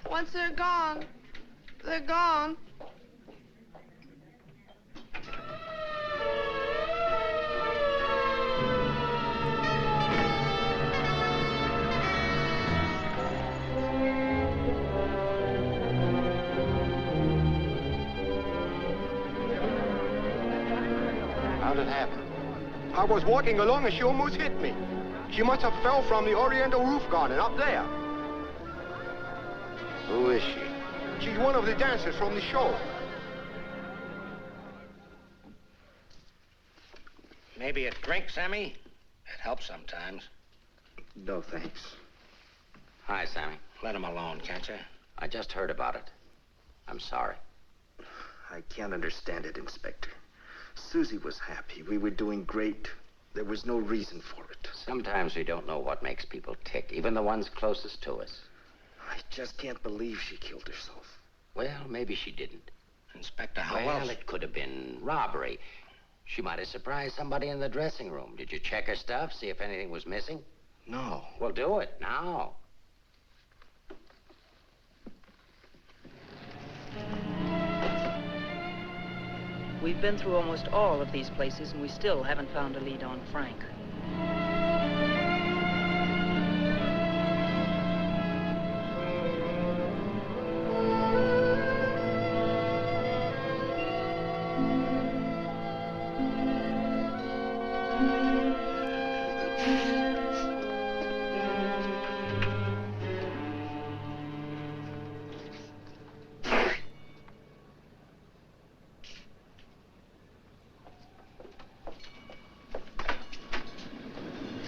Once they're gone, they're gone. How'd it happen? I was walking along and she almost hit me. She must have fell from the Oriental roof garden up there. Who is she? She's one of the dancers from the show. Maybe a drink, Sammy? It helps sometimes. No, thanks. Hi, Sammy. Let him alone, can't you? I just heard about it. I'm sorry. I can't understand it, Inspector. Susie was happy. We were doing great. There was no reason for it. Sometimes we don't know what makes people tick, even the ones closest to us. I just can't believe she killed herself. Well, maybe she didn't. Inspector, how Well, else? it could have been robbery. She might have surprised somebody in the dressing room. Did you check her stuff, see if anything was missing? No. Well, do it now. We've been through almost all of these places, and we still haven't found a lead on Frank.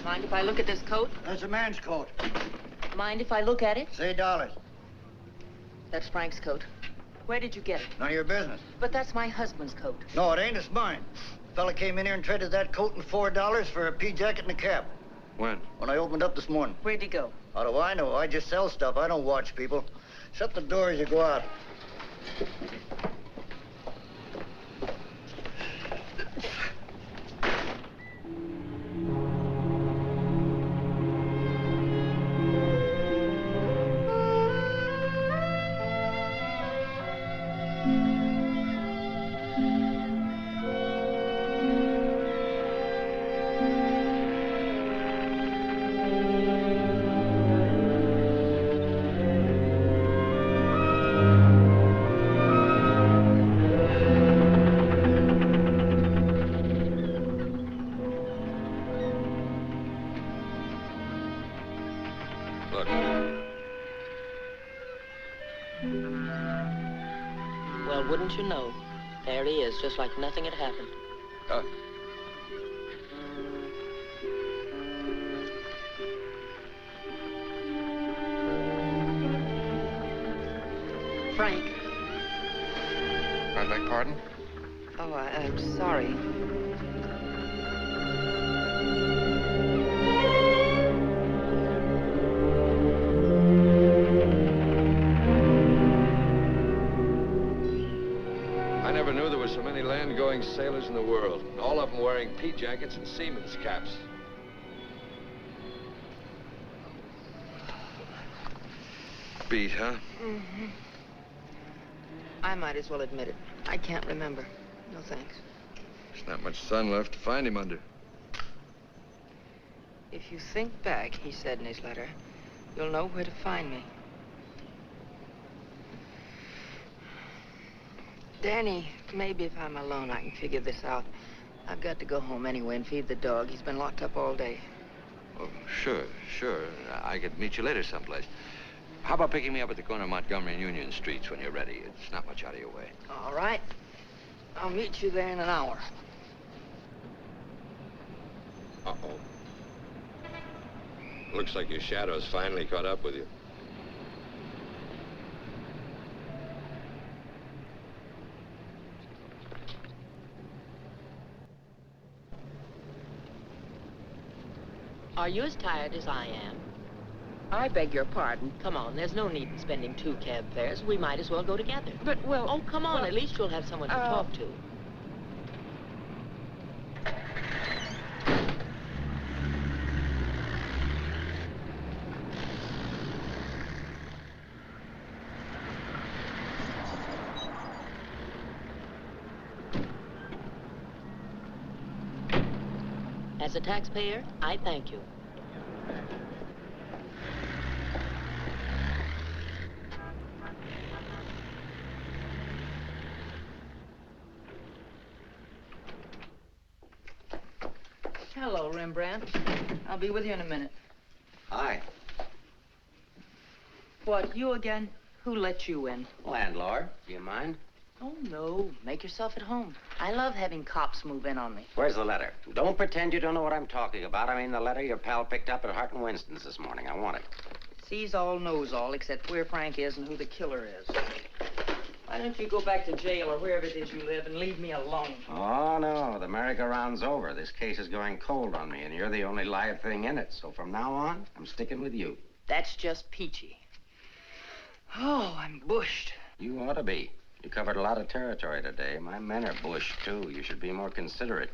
Mind if I look at this coat? That's a man's coat. Mind if I look at it? Say dollars. That's Frank's coat. Where did you get it? None of your business. But that's my husband's coat. No, it ain't. It's mine. Fella came in here and traded that coat and $4 for a pea jacket and a cap. When? When I opened up this morning. Where'd he go? How do I know? I just sell stuff. I don't watch people. Shut the door as you go out. Well, wouldn't you know? There he is, just like nothing had happened. Frank. I beg pardon? Oh, I'm sorry. I never knew there were so many land-going sailors in the world. All of them wearing pea jackets and seamen's caps. Beat, huh? Mm-hmm. I might as well admit it. I can't remember. No thanks. There's not much sun left to find him under. If you think back, he said in his letter, you'll know where to find me. Danny, maybe if I'm alone, I can figure this out. I've got to go home anyway and feed the dog. He's been locked up all day. Oh, sure. I could meet you later someplace. How about picking me up at the corner of Montgomery and Union Streets when you're ready? It's not much out of your way. All right. I'll meet you there in an hour. Uh-oh. Looks like your shadow's finally caught up with you. Are you as tired as I am? I beg your pardon. Come on, there's no need in spending 2 cab fares. We might as well go together. But, well... Oh, come on. At least you'll have someone to talk to. As a taxpayer, I thank you. Hello, Rembrandt. I'll be with you in a minute. Hi. What, you again? Who let you in? Landlord, do you mind? Oh, no. Make yourself at home. I love having cops move in on me. Where's the letter? Don't pretend you don't know what I'm talking about. I mean the letter your pal picked up at Hart and Winston's this morning. I want it. Sees all, knows all, except where Frank is and who the killer is. Why don't you go back to jail or wherever it is you live and leave me alone? Oh, no. The merry-go-round's over. This case is going cold on me, and you're the only live thing in it. So from now on, I'm sticking with you. That's just peachy. Oh, I'm bushed. You ought to be. You covered a lot of territory today. My men are bushed, too. You should be more considerate.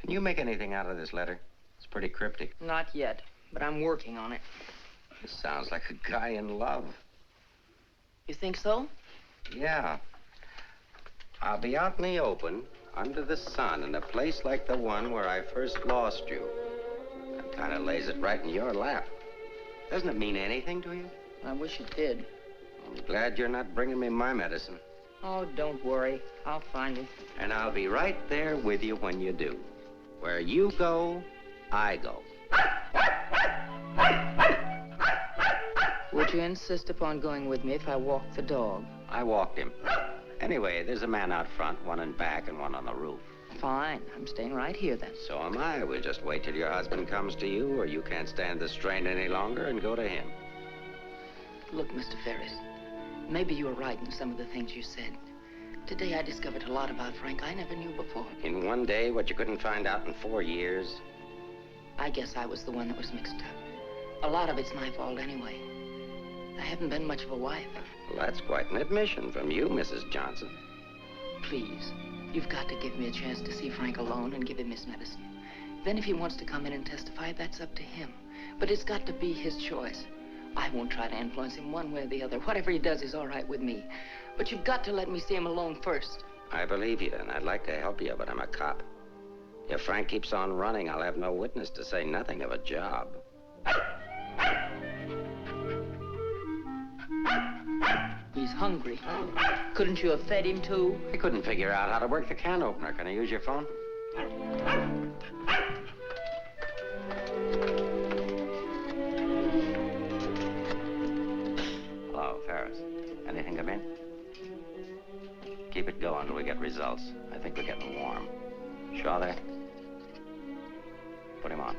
Can you make anything out of this letter? It's pretty cryptic. Not yet, but I'm working on it. This sounds like a guy in love. You think so? Yeah. I'll be out in the open, under the sun, in a place like the one where I first lost you. That kind of lays it right in your lap. Doesn't it mean anything to you? I wish it did. I'm glad you're not bringing me my medicine. Oh, don't worry. I'll find you. And I'll be right there with you when you do. Where you go, I go. Would you insist upon going with me if I walk the dog? I walked him. Anyway, there's a man out front, one in back and one on the roof. Fine. I'm staying right here, then. So am I. We'll just wait till your husband comes to you, or you can't stand the strain any longer, and go to him. Look, Mr. Ferris, maybe you were right in some of the things you said. Today I discovered a lot about Frank I never knew before. In one day, what you couldn't find out in 4 years? I guess I was the one that was mixed up. A lot of it's my fault anyway. I haven't been much of a wife. Well, that's quite an admission from you, Mrs. Johnson. Please, you've got to give me a chance to see Frank alone and give him his medicine. Then if he wants to come in and testify, that's up to him. But it's got to be his choice. I won't try to influence him one way or the other. Whatever he does is all right with me. But you've got to let me see him alone first. I believe you, and I'd like to help you, but I'm a cop. If Frank keeps on running, I'll have no witness to say nothing of a job. He's hungry. Couldn't you have fed him, too? I couldn't figure out how to work the can opener. Can I use your phone? Hello, Ferris. Anything come in? Keep it going until we get results. I think we're getting warm. Shaw there? Put him on.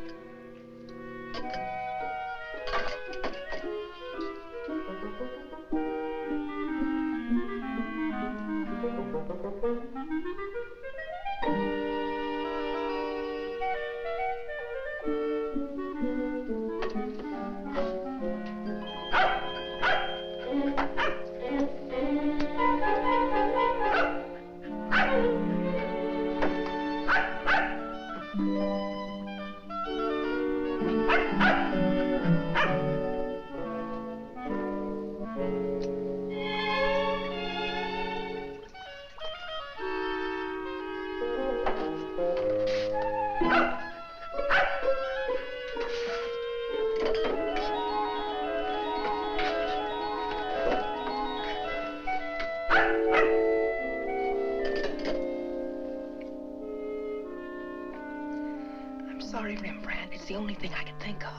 I'm sorry, Rembrandt. It's the only thing I could think of.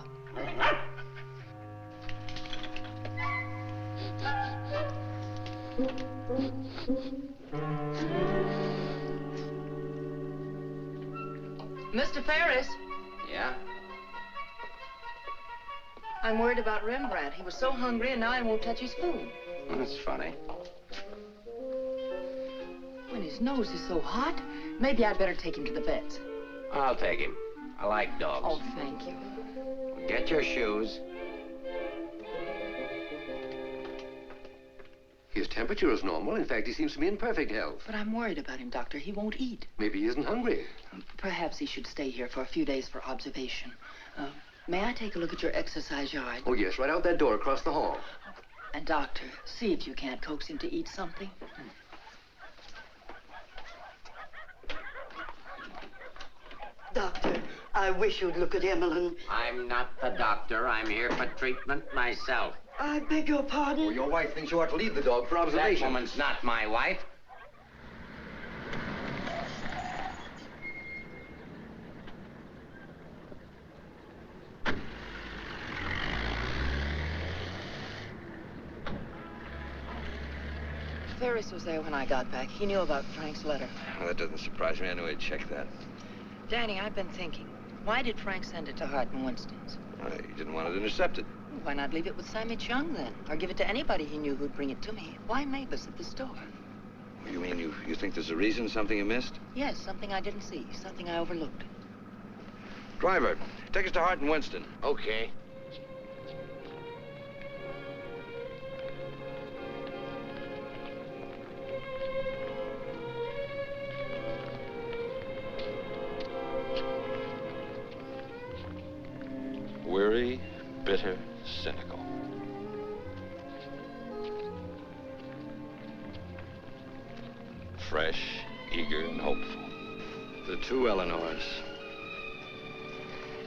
Mr. Ferris, Yeah? I'm worried about Rembrandt. He was so hungry and now he won't touch his food. That's funny. When his nose is so hot, maybe I'd better take him to the vets. I'll take him. I like dogs. Oh, thank you. Get your shoes. His temperature is normal. In fact, he seems to be in perfect health. But I'm worried about him, Doctor. He won't eat. Maybe he isn't hungry. Perhaps he should stay here for a few days for observation. May I take a look at your exercise yard? Oh, yes, right out that door across the hall. And, Doctor, see if you can't coax him to eat something. Doctor, I wish you'd look at Emmeline. I'm not the doctor. I'm here for treatment myself. I beg your pardon? Well, your wife thinks you ought to leave the dog for observation. That woman's not my wife. Ferris was there when I got back. He knew about Frank's letter. Well, that doesn't surprise me. I knew he'd check that. Danny, I've been thinking. Why did Frank send it to Hart and Winston's? He didn't want it intercepted. Why not leave it with Sammy Chung, then? Or give it to anybody he knew who'd bring it to me? Why Mavis at the store? You mean you think there's a reason, something you missed? Yes, something I didn't see. Something I overlooked. Driver, take us to Hart and Winston. Okay. Weary, bitter, cynical. Fresh, eager, and hopeful. The two Eleanors.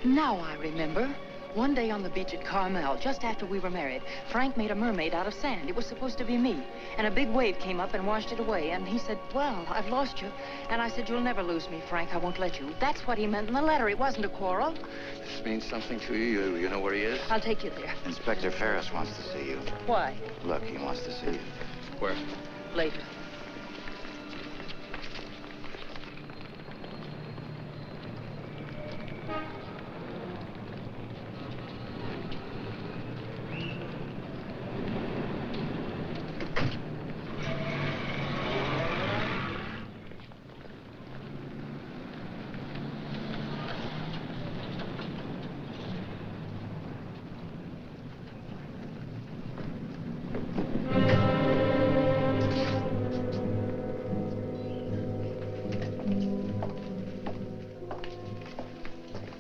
Now I remember. One day on the beach at Carmel, just after we were married, Frank made a mermaid out of sand. It was supposed to be me. And a big wave came up and washed it away. And he said, well, I've lost you. And I said, you'll never lose me, Frank. I won't let you. That's what he meant in the letter. It wasn't a quarrel. This means something to you. You know where he is? I'll take you there. Inspector Ferris wants to see you. Why? Look, he wants to see you. Where? Later.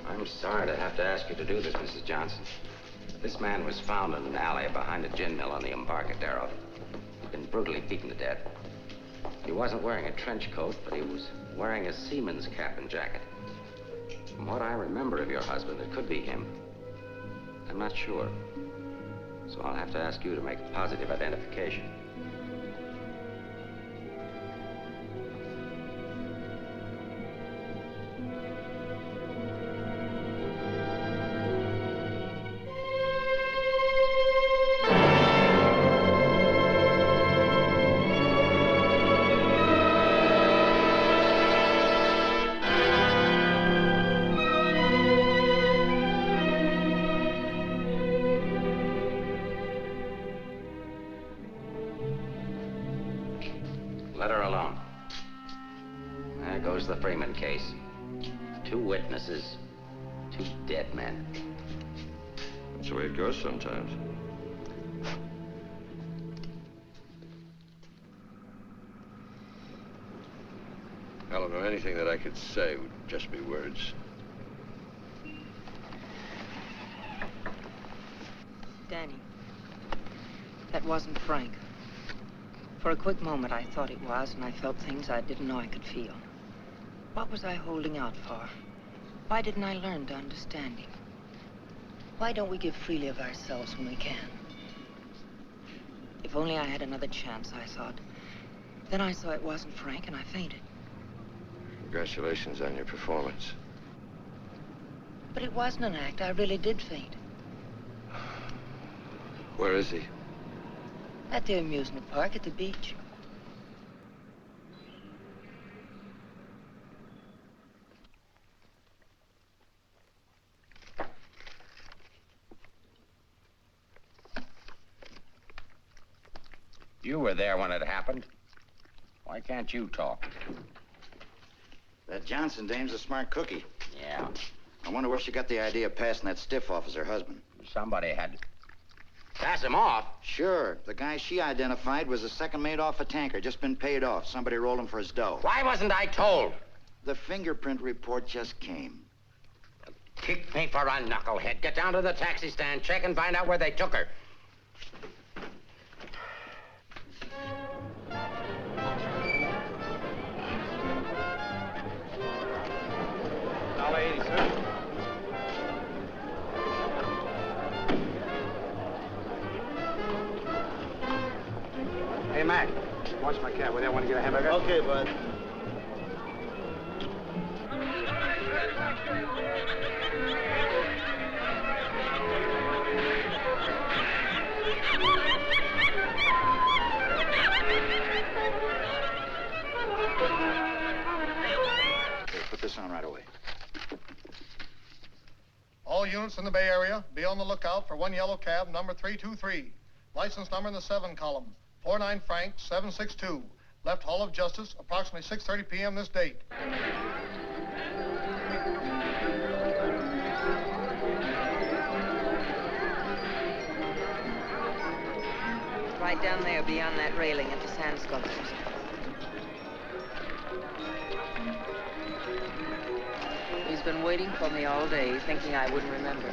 I'm sorry to have to ask you to do this, Mrs. Johnson. This man was found in an alley behind a gin mill on the Embarcadero. He'd been brutally beaten to death. He wasn't wearing a trench coat, but he was wearing a seaman's cap and jacket. From what I remember of your husband, it could be him. I'm not sure. So I'll have to ask you to make a positive identification. Let her alone. There goes the Freeman case. 2 witnesses, 2 dead men. That's the way it goes sometimes. Eleanor, anything that I could say would just be words. Danny, that wasn't Frank. For a quick moment, I thought it was, and I felt things I didn't know I could feel. What was I holding out for? Why didn't I learn to understand him? Why don't we give freely of ourselves when we can? If only I had another chance, I thought. Then I saw it wasn't Frank, and I fainted. Congratulations on your performance. But it wasn't an act. I really did faint. Where is he? At the amusement park at the beach. You were there when it happened. Why can't you talk? That Johnson dame's a smart cookie. Yeah. I wonder where she got the idea of passing that stiff off as her husband. Somebody had to pass him off. Sure. The guy she identified was a second mate off a tanker, just been paid off. Somebody rolled him for his dough. Why wasn't I told? The fingerprint report just came. Kick me for a knucklehead. Get down to the taxi stand, check and find out where they took her. $1.80, sir. Hey, Mac, watch my cab. Will you want to get a hamburger? Okay, bud. Okay, put this on right away. All units in the Bay Area, be on the lookout for one yellow cab, number 323. License number in the 7 column, 49 Frank 762. Left Hall of Justice, approximately 6:30 p.m. this date. Right down there beyond that railing at the sand sculptures. He's been waiting for me all day, thinking I wouldn't remember.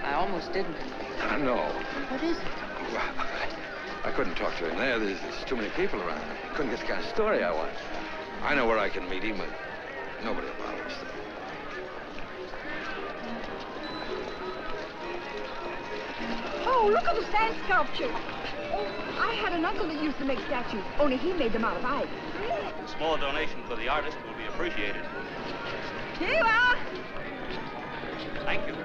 I almost didn't. I know. What is it? Well, I couldn't talk to him there. There's too many people around. I couldn't get the kind of story I want. I know where I can meet him, but nobody will bother us. Oh, look at the sand sculpture. Oh, I had an uncle that used to make statues, only he made them out of ice. A small donation for the artist will be appreciated. Here you are. Thank you.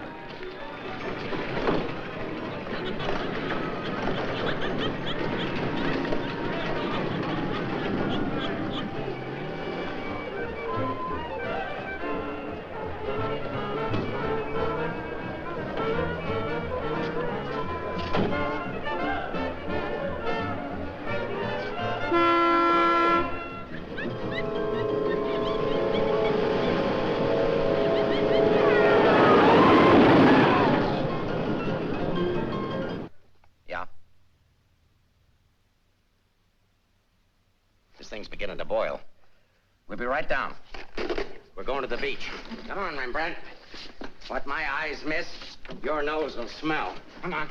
This thing's beginning to boil. We'll be right down. We're going to the beach. Come on, Rembrandt. What my eyes miss, your nose will smell. Come on.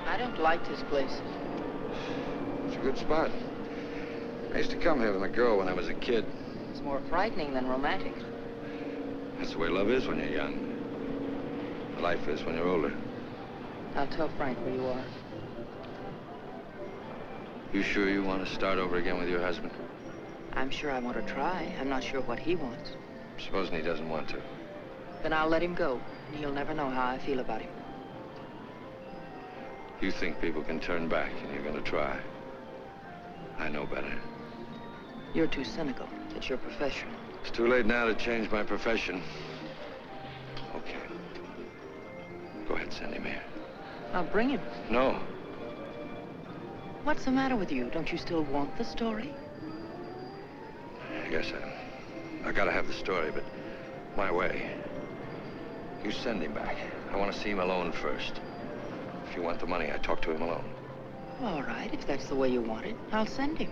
I don't like this place. It's a good spot. I used to come here with my girl when I was a kid. It's more frightening than romantic. That's the way love is when you're young. Life is when you're older. I'll tell Frank where you are. You sure you want to start over again with your husband? I'm sure I want to try. I'm not sure what he wants. Supposing he doesn't want to. Then I'll let him go. He'll never know how I feel about him. You think people can turn back and you're going to try. I know better. You're too cynical. It's your profession. It's too late now to change my profession. Okay. Go ahead, send him here. I'll bring him. No. What's the matter with you? Don't you still want the story? I guess I gotta have the story, but my way. You send him back. I want to see him alone first. If you want the money, I talk to him alone. All right, if that's the way you want it, I'll send him.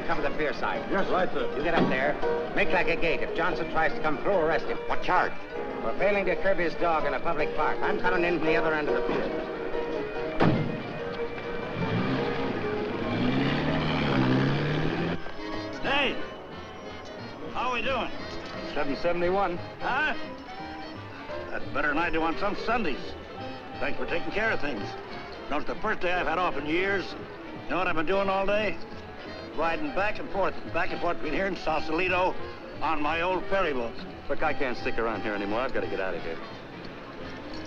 cover the pier side. Yes, right, sir. You get up there. Make like a gate. If Johnson tries to come through, arrest him. What charge? For failing to curb his dog in a public park. I'm coming in from the other end of the pier. Hey! How are we doing? 771. Huh? That's better than I do on some Sundays. Thanks for taking care of things. You know, it's the first day I've had off in years. You know what I've been doing all day? Riding back and forth between here and Sausalito on my old ferry boat. Look, I can't stick around here anymore. I've got to get out of here.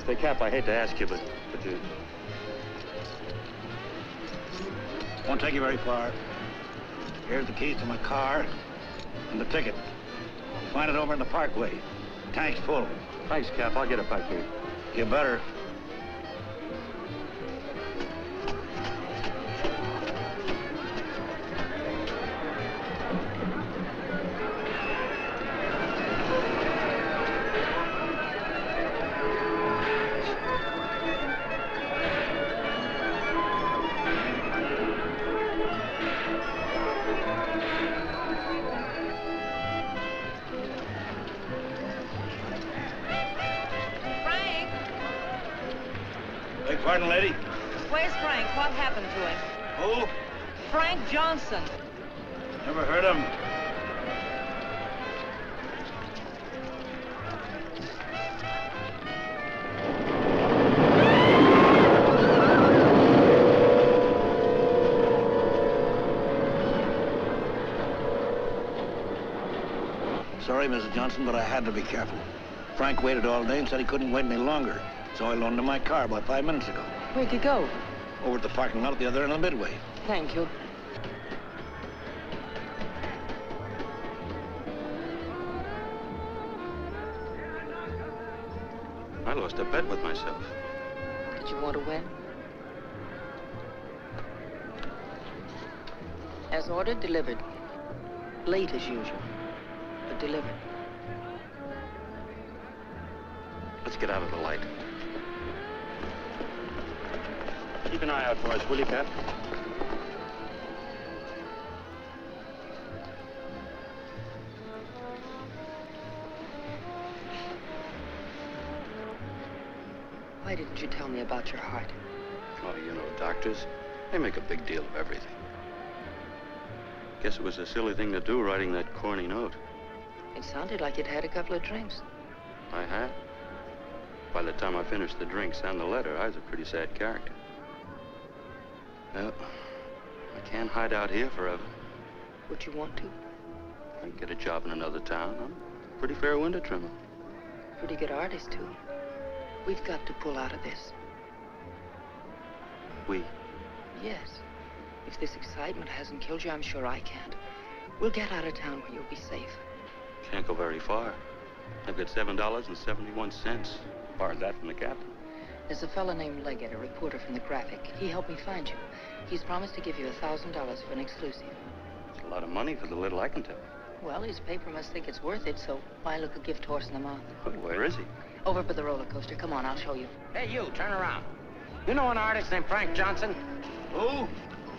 Say, Cap, I hate to ask you, but you... Won't take you very far. Here's the keys to my car and the ticket. Find it over in the parkway. Tank's full. Thanks, Cap. I'll get it back here. You better. Beg pardon, lady? Where's Frank? What happened to him? Who? Frank Johnson. Never heard of him. Sorry, Mrs. Johnson, but I had to be careful. Frank waited all day and said he couldn't wait any longer. So I loaned him my car about 5 minutes ago. Where'd you go? Over at the parking lot at the other end of the Midway. Thank you. I lost a bet with myself. Did you want to win? As ordered, delivered. Late as usual, but delivered. Let's get out of the light. Keep an eye out for us, will you, Cap? Why didn't you tell me about your heart? Oh, you know, doctors, they make a big deal of everything. Guess it was a silly thing to do, writing that corny note. It sounded like you'd had a couple of drinks. I had. By the time I finished the drinks and the letter, I was a pretty sad character. Well, I can't hide out here forever. Would you want to? I can get a job in another town. I'm a pretty fair window trimmer. Pretty good artist, too. We've got to pull out of this. We? Yes. If this excitement hasn't killed you, I'm sure I can't. We'll get out of town where you'll be safe. Can't go very far. I've got $7.71. Borrowed that from the captain. There's a fella named Leggett, a reporter from the Graphic. He helped me find you. He's promised to give you $1,000 for an exclusive. It's a lot of money for the little I can tell. Well, his paper must think it's worth it, so why look a gift horse in the mouth? Well, where is he? Over by the roller coaster. Come on, I'll show you. Hey, you, turn around. You know an artist named Frank Johnson? Who?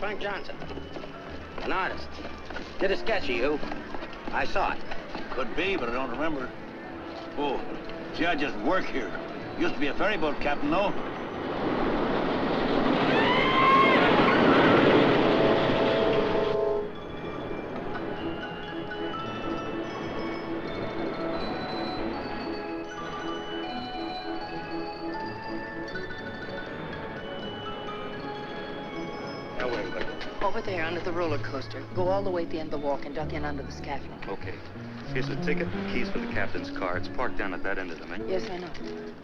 Frank Johnson. An artist. Did a sketch of you. I saw it. Could be, but I don't remember. Oh, gee, I just work here. Used to be a ferry boat captain, though. Now, where did I go? Over there, under the roller coaster. Go all the way at the end of the walk and duck in under the scaffolding. Okay. Here's the ticket and keys for the captain's car. It's parked down at that end of the main. Yes, I know.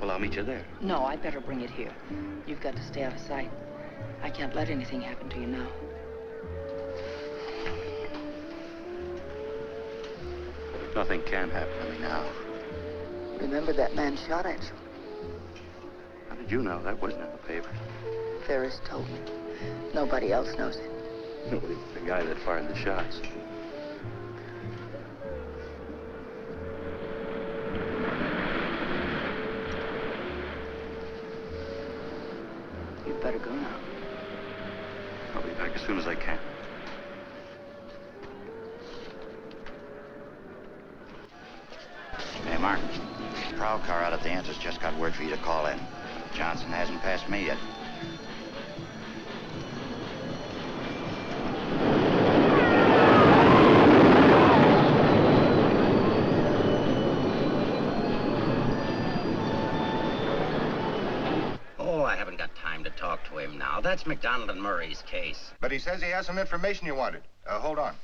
Well, I'll meet you there. No, I'd better bring it here. You've got to stay out of sight. I can't let anything happen to you now. Nothing can happen to me now. Remember that man shot at you? How did you know? That wasn't in the paper. Ferris told me. Nobody else knows it. Nobody. The guy that fired the shots. You'd better go now. I'll be back as soon as I can. prowl car out at the entrance just got word for you to call in. Johnson hasn't passed me yet. Oh, I haven't got time to talk to him now. That's McDonald and Murray's case. But he says he has some information you wanted. Hold on.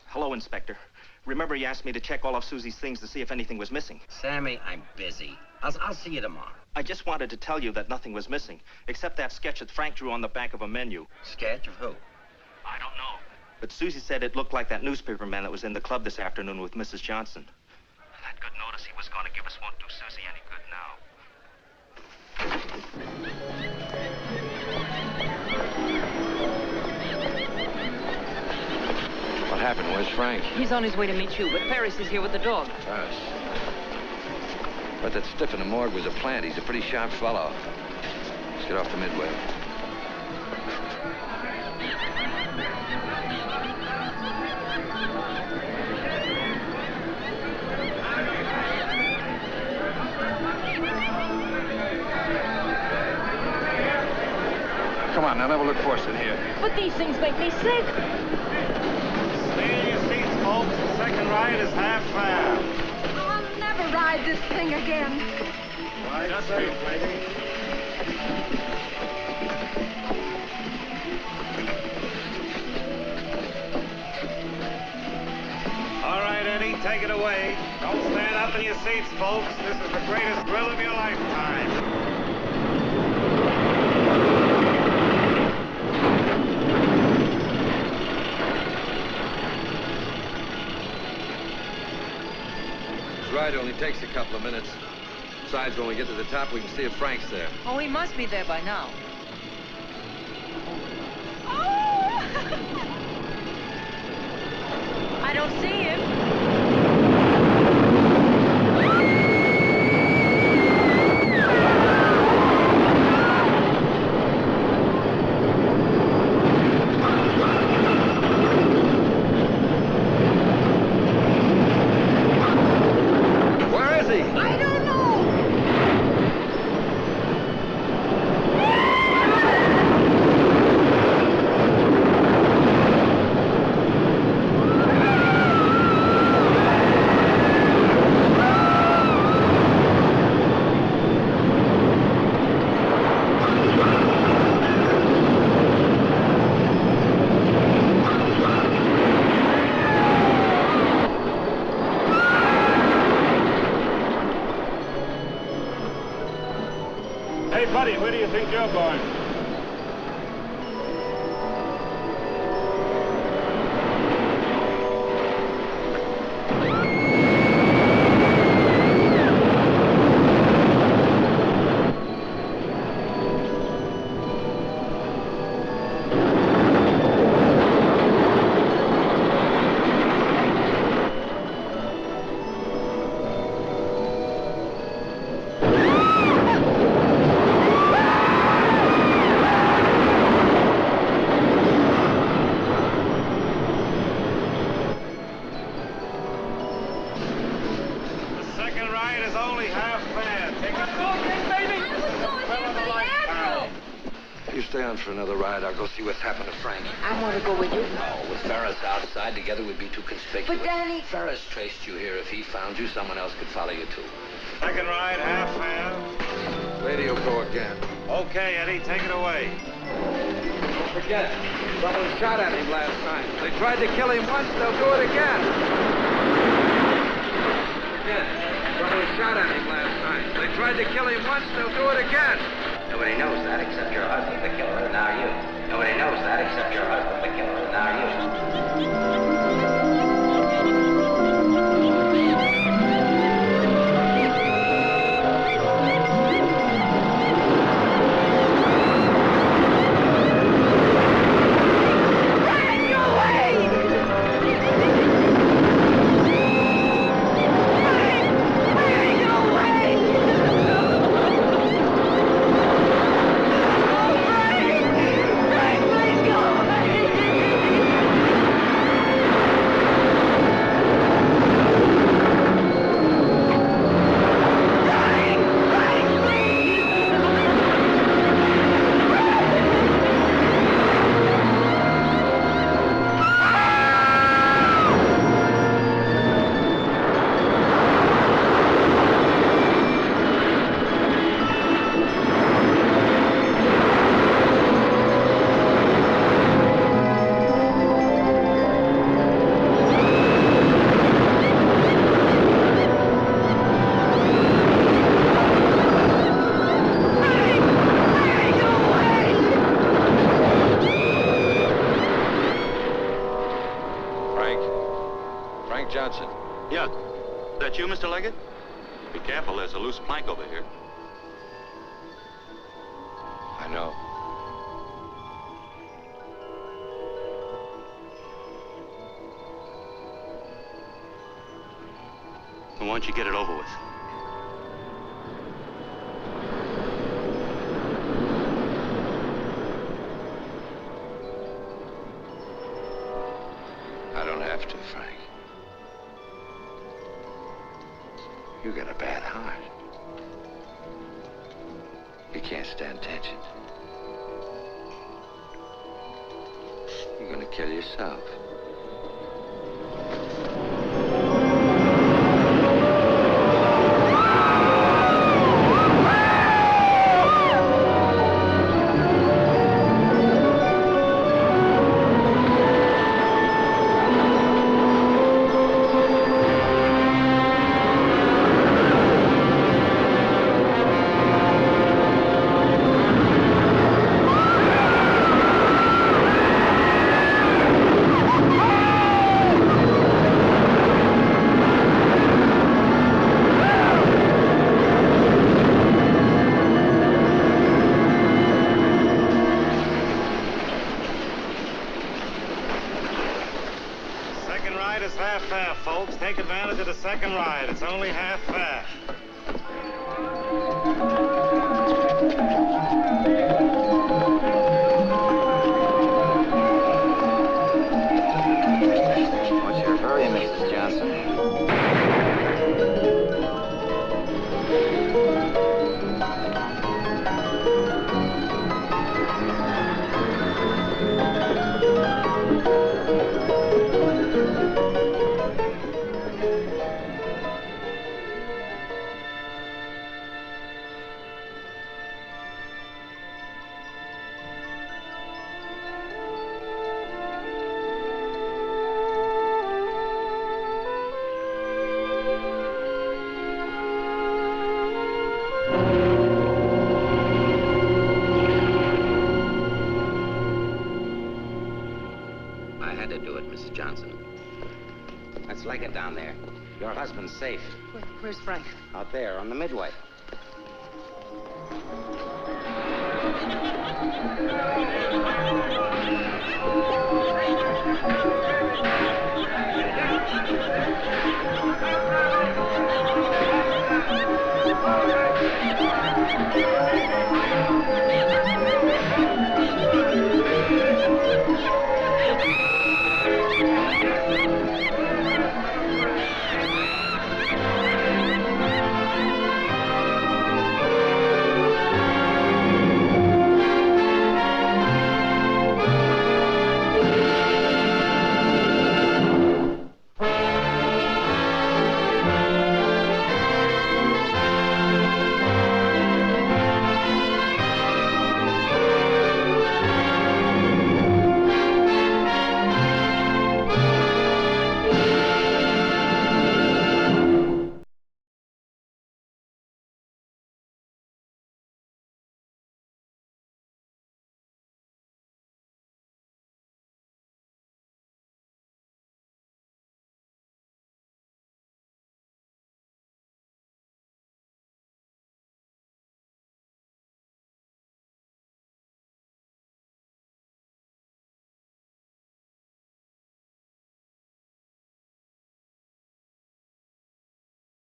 Hello, Inspector. Remember you asked me to check all of Susie's things to see if anything was missing? Sammy, I'm busy. I'll see you tomorrow. I just wanted to tell you that nothing was missing, except that sketch that Frank drew on the back of a menu. Sketch of who? I don't know. But Susie said it looked like that newspaper man that was in the club this afternoon with Mrs. Johnson. That good notice he was going to give us won't do Susie any good now. What happened? Where's Frank? He's on his way to meet you, but Ferris is here with the dog. Ferris. But that stiff in the morgue was a plant. He's a pretty sharp fellow. Let's get off the Midway. Come on, now, never look for us in here. But these things make me sick. Stay in your seats, folks. The second ride is half fare. I'll never ride this thing again. Right, just safe, lady. All right, Eddie, take it away. Don't stand up in your seats, folks. This is the greatest thrill of your lifetime. Ride only takes a couple of minutes. Besides, when we get to the top, we can see if Frank's there. Oh, he must be there by now. I don't see him. Hey, buddy, where do you think you're going? For another ride, I'll go see what's happened to Frank. I want to go with you. No, with Ferris outside, together we'd be too conspicuous. But Danny... Ferris traced you here. If he found you, someone else could follow you, too. Second ride, half fare. Lady will go again. Okay, Eddie, take it away. Don't forget, someone shot at him last night. They tried to kill him once, they'll do it again. Again, someone shot at him last night. They tried to kill him once, they'll do it again. Nobody knows that except your husband, the killer, and now you. Nobody knows that except your husband, the killer, and now you. Frank. Frank Johnson. Yeah. That you, Mr. Leggett? Be careful, there's a loose plank over here. I know. Why don't you get it over with? I don't have to, Frank. You got a bad heart. You can't stand tension. You're gonna kill yourself. Take advantage of the second ride. It's only half fare. What's your hurry, Mrs. Johnson? Leggett down there. Your husband's safe. Where's Frank? Out there on the midway.